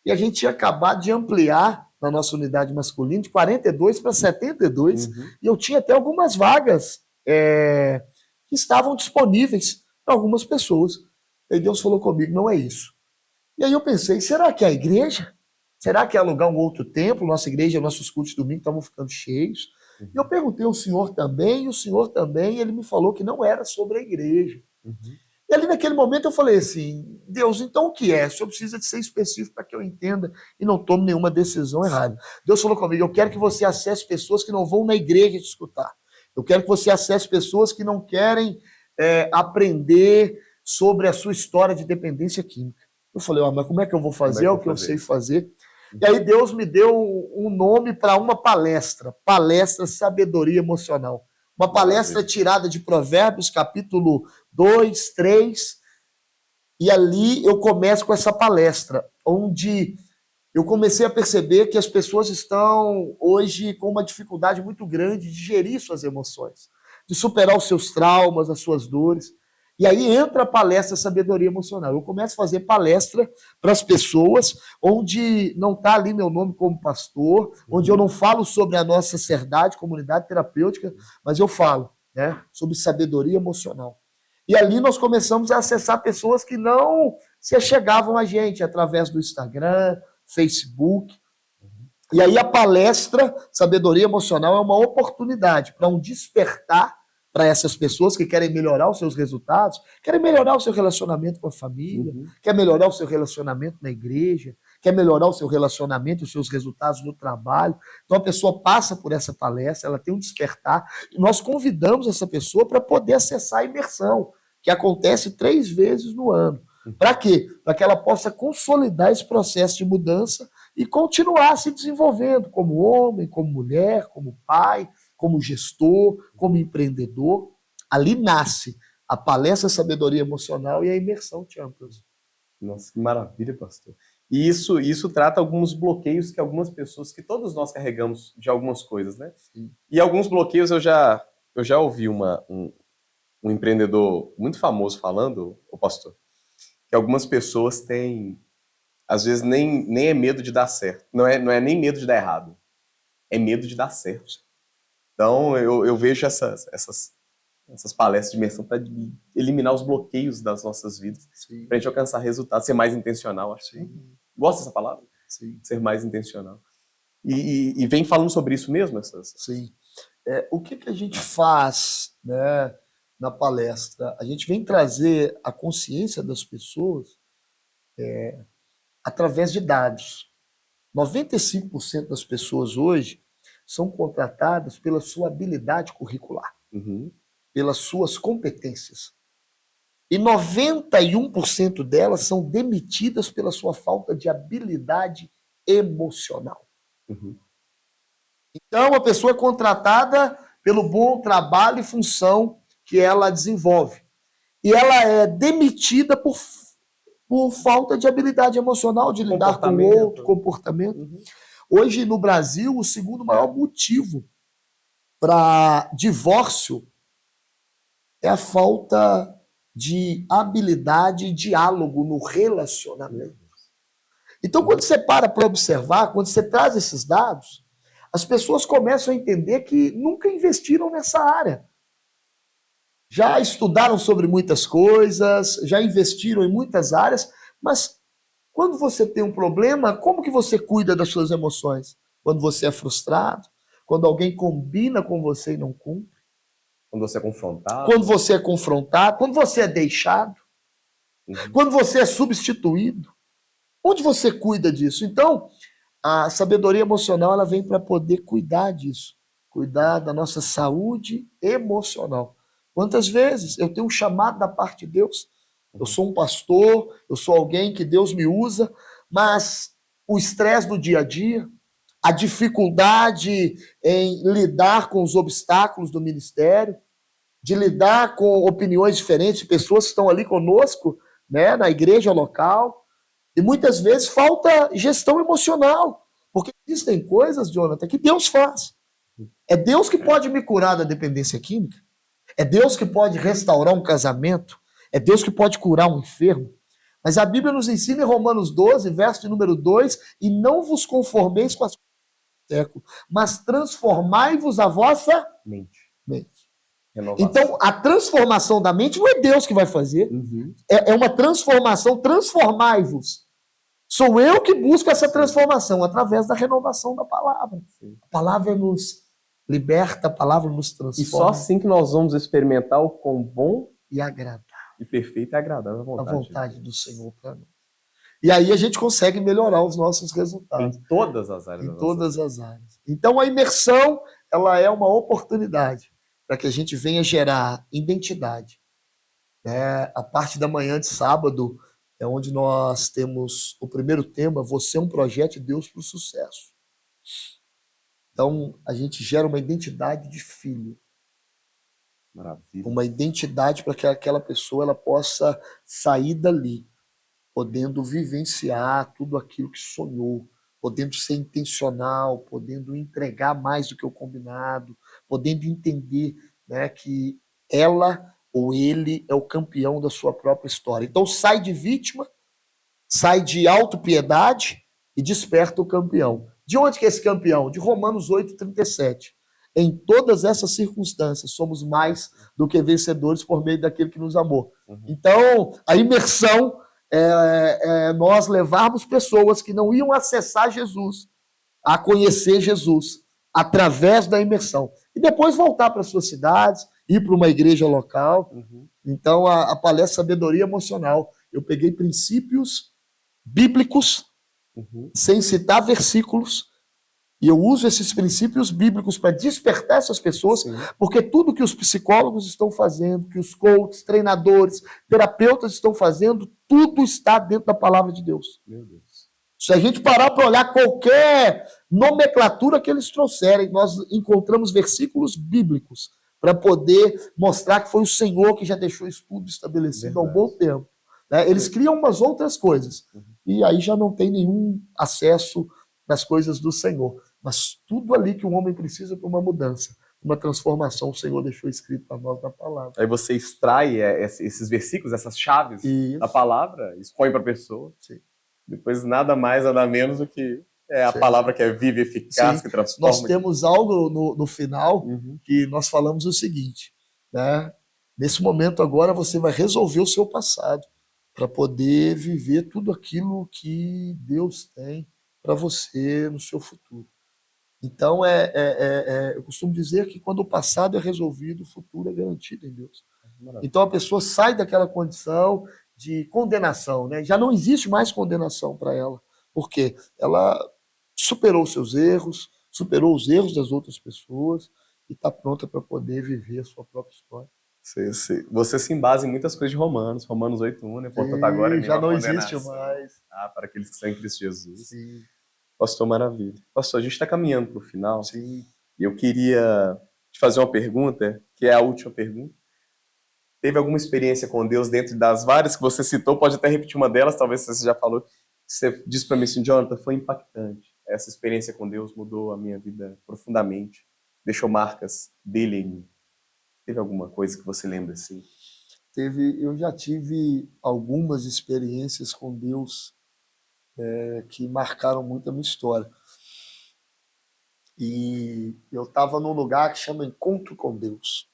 E a gente tinha acabado de ampliar na nossa unidade masculina de 42 para 72, e eu tinha até algumas vagas que estavam disponíveis para algumas pessoas. E Deus falou comigo, não é isso. E aí eu pensei, será que é a igreja? Será que é alugar um outro templo? Nossa igreja, nossos cultos de domingo estavam ficando cheios. E eu perguntei ao senhor também, e o senhor também, ele me falou que não era sobre a igreja. E ali naquele momento eu falei assim, Deus, então o que é? O senhor precisa de ser específico para que eu entenda e não tome nenhuma decisão errada. Deus falou comigo, eu quero que você acesse pessoas que não vão na igreja te escutar. Eu quero que você acesse pessoas que não querem aprender sobre a sua história de dependência química. Eu falei, mas como é que eu vou fazer? É o que eu sei fazer. E aí Deus me deu um nome para uma palestra Sabedoria Emocional. Uma palestra tirada de Provérbios, capítulo 2, 3. E ali eu começo com essa palestra, onde eu comecei a perceber que as pessoas estão hoje com uma dificuldade muito grande de gerir suas emoções, de superar os seus traumas, as suas dores. E aí entra a palestra Sabedoria Emocional. Eu começo a fazer palestra para as pessoas, onde não está ali meu nome como pastor, onde eu não falo sobre a nossa Cerdade, comunidade terapêutica, mas eu falo sobre sabedoria emocional. E ali nós começamos a acessar pessoas que não se achegavam a gente através do Instagram, Facebook. E aí a palestra Sabedoria Emocional é uma oportunidade para um despertar para essas pessoas que querem melhorar os seus resultados, querem melhorar o seu relacionamento com a família, quer melhorar o seu relacionamento na igreja, quer melhorar o seu relacionamento, os seus resultados no trabalho. Então a pessoa passa por essa palestra, ela tem um despertar, e nós convidamos essa pessoa para poder acessar a imersão, que acontece 3 vezes no ano. Para quê? Para que ela possa consolidar esse processo de mudança e continuar se desenvolvendo como homem, como mulher, como pai, como gestor, como empreendedor. Ali nasce a palestra Sabedoria Emocional e a imersão Champions. Nossa, que maravilha, pastor. E isso trata alguns bloqueios que algumas pessoas, que todos nós carregamos de algumas coisas, né? Sim. E alguns bloqueios eu já ouvi um empreendedor muito famoso falando, o pastor, que algumas pessoas têm, às vezes, nem é medo de dar certo. Não é nem medo de dar errado. É medo de dar certo. Então, eu vejo essas palestras de imersão para eliminar os bloqueios das nossas vidas, para a gente alcançar resultados, ser mais intencional, acho. Gosta dessa palavra? Sim. Ser mais intencional. E vem falando sobre isso mesmo? Sim. O que a gente faz, né, na palestra? A gente vem trazer a consciência das pessoas através de dados. 95% das pessoas hoje são contratadas pela sua habilidade curricular, pelas suas competências. E 91% delas são demitidas pela sua falta de habilidade emocional. Então, a pessoa é contratada pelo bom trabalho e função que ela desenvolve. E ela é demitida por falta de habilidade emocional, de lidar com o outro, comportamento. Hoje, no Brasil, o segundo maior motivo para divórcio é a falta de habilidade e diálogo no relacionamento. Então, quando você para observar, quando você traz esses dados, as pessoas começam a entender que nunca investiram nessa área. Já estudaram sobre muitas coisas, já investiram em muitas áreas, mas quando você tem um problema, como que você cuida das suas emoções? Quando você é frustrado, quando alguém combina com você e não cumpre, quando você é confrontado, quando você é deixado, quando você é substituído, onde você cuida disso? Então, a sabedoria emocional ela vem para poder cuidar disso, cuidar da nossa saúde emocional. Quantas vezes eu tenho um chamado da parte de Deus? Eu sou um pastor, eu sou alguém que Deus me usa, mas o estresse do dia a dia, a dificuldade em lidar com os obstáculos do ministério, de lidar com opiniões diferentes, pessoas que estão ali conosco, né, na igreja local, e muitas vezes falta gestão emocional, porque existem coisas, Jonathan, que Deus faz. É Deus que pode me curar da dependência química, é Deus que pode restaurar um casamento, é Deus que pode curar um enfermo. Mas a Bíblia nos ensina em Romanos 12, verso de número 2, e não vos conformeis com as coisas do século, mas transformai-vos a vossa Mente. mente. Renovação. Então, a transformação da mente não é Deus que vai fazer, é uma transformação, transformai-vos. Sou eu que busco essa transformação através da renovação da palavra. Sim. A palavra nos liberta, a palavra nos transforma. E só assim que nós vamos experimentar o quão bom e agradável. E perfeita e agradável a vontade do Senhor para nós. E aí a gente consegue melhorar os nossos resultados. Em todas as áreas. Em todas as áreas. Então a imersão, ela é uma oportunidade para que a gente venha gerar identidade. A parte da manhã de sábado é onde nós temos o primeiro tema, você é um projeto de Deus para o sucesso. Então a gente gera uma identidade de filho. Maravilha. Uma identidade para que aquela pessoa ela possa sair dali podendo vivenciar tudo aquilo que sonhou, podendo ser intencional, podendo entregar mais do que o combinado, podendo entender, né, que ela ou ele é o campeão da sua própria história. Então sai de vítima, sai de autopiedade e desperta o campeão. De onde que é esse campeão? De Romanos 8:37. Em todas essas circunstâncias, somos mais do que vencedores por meio daquele que nos amou. Então, a imersão é nós levarmos pessoas que não iam acessar Jesus a conhecer Jesus através da imersão. E depois voltar para suas cidades, ir para uma igreja local. Então, a palestra Sabedoria Emocional, eu peguei princípios bíblicos, sem citar versículos, e eu uso esses princípios bíblicos para despertar essas pessoas, porque tudo que os psicólogos estão fazendo, que os coaches, treinadores, terapeutas estão fazendo, tudo está dentro da palavra de Deus. Meu Deus. Se a gente parar para olhar qualquer nomenclatura que eles trouxerem, nós encontramos versículos bíblicos para poder mostrar que foi o Senhor que já deixou isso tudo estabelecido há um bom tempo. Eles criam umas outras coisas, e aí já não tem nenhum acesso das coisas do Senhor. Mas tudo ali que o homem precisa para uma mudança, uma transformação, o Senhor deixou escrito para nós na palavra. Aí você extrai esses versículos, essas chaves da palavra, expõe para a pessoa. Sim. Depois nada mais, nada menos do que a palavra que é viva, eficaz, que transforma. Nós temos algo no final que nós falamos o seguinte, né? Nesse momento agora você vai resolver o seu passado para poder viver tudo aquilo que Deus tem para você no seu futuro. Então, eu costumo dizer que quando o passado é resolvido, o futuro é garantido em Deus. Então, a pessoa sai daquela condição de condenação, né? Já não existe mais condenação para ela, porque ela superou seus erros, superou os erros das outras pessoas e está pronta para poder viver a sua própria história. Você se embasa em muitas coisas de Romanos 8:1, né? Portanto, agora já não existe mais. Para aqueles que são em Cristo Jesus. Sim. Pastor, maravilha. Pastor, a gente está caminhando para o final. Sim. E eu queria te fazer uma pergunta, que é a última pergunta. Teve alguma experiência com Deus dentro das várias que você citou? Pode até repetir uma delas, talvez você já falou. Você disse para mim assim, Jonathan, foi impactante. Essa experiência com Deus mudou a minha vida profundamente. Deixou marcas dele em mim. Teve alguma coisa que você lembra assim? Eu já tive algumas experiências com Deus que marcaram muito a minha história. E eu estava num lugar que chama Encontro com Deus.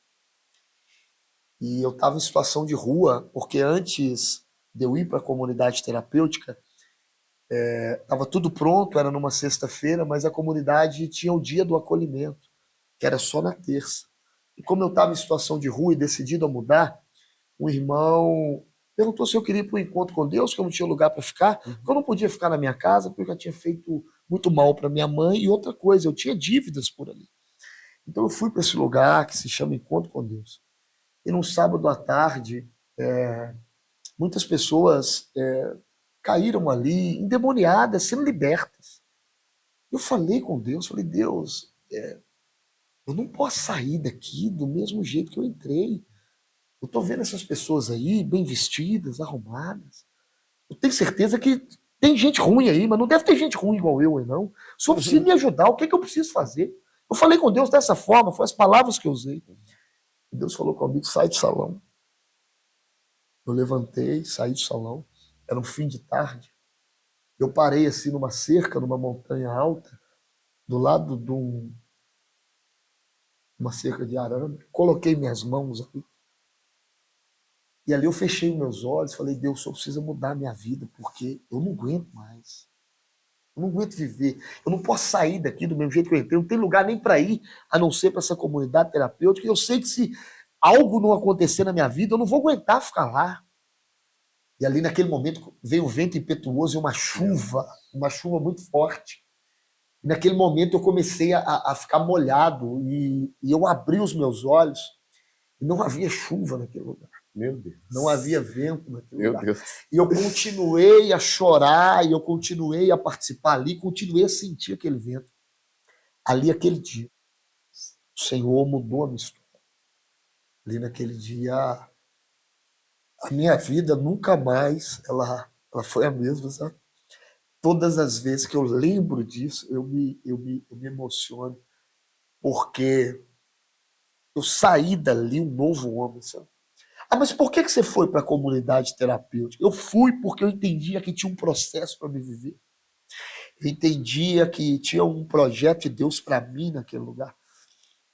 E eu estava em situação de rua, porque antes de eu ir para a comunidade terapêutica, estava tudo pronto, era numa sexta-feira, mas a comunidade tinha o dia do acolhimento, que era só na terça. E como eu estava em situação de rua e decidido a mudar, um irmão perguntou se eu queria ir para o encontro com Deus, que eu não tinha lugar para ficar, que eu não podia ficar na minha casa, porque eu já tinha feito muito mal para minha mãe, e outra coisa, eu tinha dívidas por ali. Então eu fui para esse lugar que se chama Encontro com Deus. E num sábado à tarde, muitas pessoas caíram ali, endemoniadas, sendo libertas. Eu falei com Deus, falei, Deus, eu não posso sair daqui do mesmo jeito que eu entrei. Eu estou vendo essas pessoas aí, bem vestidas, arrumadas. Eu tenho certeza que tem gente ruim aí, mas não deve ter gente ruim igual eu, não. O senhor precisa me ajudar, o que é que eu preciso fazer? Eu falei com Deus dessa forma, foram as palavras que eu usei. E Deus falou comigo, sai do salão. Eu levantei, saí do salão, era um fim de tarde. Eu parei assim numa cerca, numa montanha alta, do lado de uma cerca de arame, coloquei minhas mãos ali. E ali eu fechei meus olhos, falei, Deus, o senhor precisa mudar a minha vida, porque eu não aguento mais. Eu não aguento viver. Eu não posso sair daqui do mesmo jeito que eu entrei. Não tem lugar nem para ir, a não ser para essa comunidade terapêutica. Eu sei que se algo não acontecer na minha vida, eu não vou aguentar ficar lá. E ali naquele momento veio um vento impetuoso e uma chuva muito forte. E naquele momento eu comecei a ficar molhado e eu abri os meus olhos e não havia chuva naquele lugar. Meu Deus. Não havia vento naquele Meu lugar. Deus. E eu continuei a chorar, e eu continuei a participar ali, continuei a sentir aquele vento. Ali, aquele dia, o Senhor mudou a minha história. Ali naquele dia, a minha vida nunca mais, ela foi a mesma, sabe? Todas as vezes que eu lembro disso, eu me emociono, porque eu saí dali um novo homem, sabe? Ah, mas por que você foi para a comunidade terapêutica? Eu fui porque eu entendia que tinha um processo para me viver. Eu entendia que tinha um projeto de Deus para mim naquele lugar.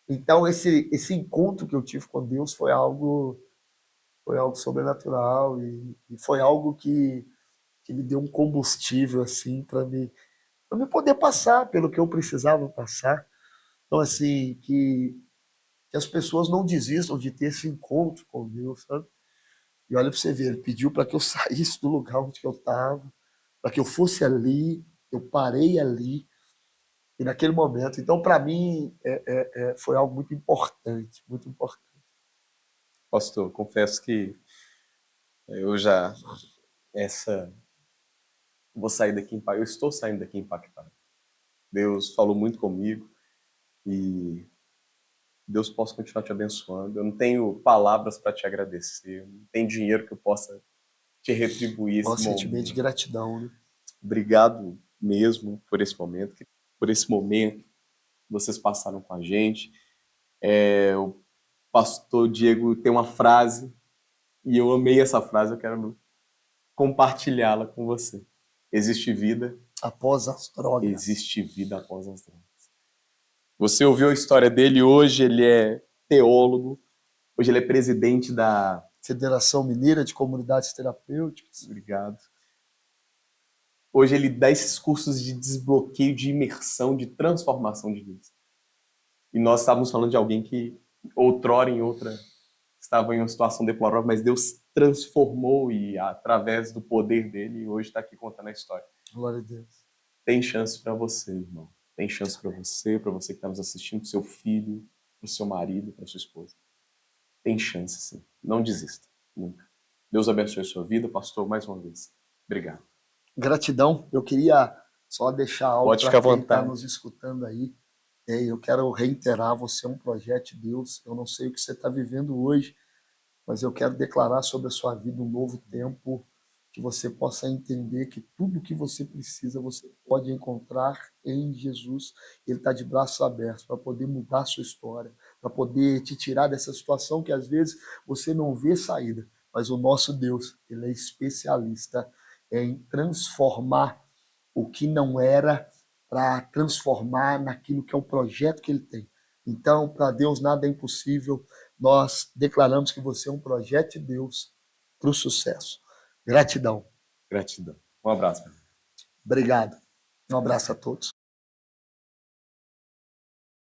Então, esse encontro que eu tive com Deus foi algo sobrenatural e foi algo que me deu um combustível assim para me poder passar pelo que eu precisava passar. Então, assim, que as pessoas não desistam de ter esse encontro com Deus, sabe? E olha para você ver, ele pediu para que eu saísse do lugar onde eu estava, para que eu fosse ali, eu parei ali, e naquele momento. Então, para mim, foi algo muito importante, muito importante. Pastor, confesso que eu já, vou sair daqui impactado, eu estou saindo daqui impactado. Deus falou muito comigo e Deus possa continuar te abençoando. Eu não tenho palavras para te agradecer, não tem dinheiro que eu possa te retribuir esse Nosso sentimento de momento. gratidão, né? Obrigado mesmo por esse momento que vocês passaram com a gente. O pastor Diego tem uma frase e eu amei essa frase, eu quero compartilhá-la com você. Existe vida Após as drogas. Existe vida após as drogas. Você ouviu a história dele, hoje ele é teólogo, hoje ele é presidente da Federação Mineira de Comunidades Terapêuticas. Obrigado. Hoje ele dá esses cursos de desbloqueio, de imersão, de transformação de vida. E nós estávamos falando de alguém que outrora estava em uma situação deplorável, mas Deus transformou e através do poder dele, hoje está aqui contando a história. Glória a Deus. Tem chance para você, irmão. Tem chance para você que está nos assistindo, para seu filho, para o seu marido, para sua esposa. Tem chance, sim. Não desista, nunca. Deus abençoe a sua vida, pastor, mais uma vez. Obrigado. Gratidão. Eu queria só deixar algo para quem está nos escutando aí. Eu quero reiterar, você é um projeto de Deus. Eu não sei o que você está vivendo hoje, mas eu quero declarar sobre a sua vida um novo tempo, que você possa entender que tudo que você precisa, você pode encontrar em Jesus. Ele está de braços abertos para poder mudar a sua história, para poder te tirar dessa situação que às vezes você não vê saída. Mas o nosso Deus, ele é especialista em transformar o que não era para transformar naquilo que é o projeto que ele tem. Então, para Deus nada é impossível. Nós declaramos que você é um projeto de Deus para o sucesso. Gratidão. Gratidão. Um abraço. Obrigado. Um abraço a todos.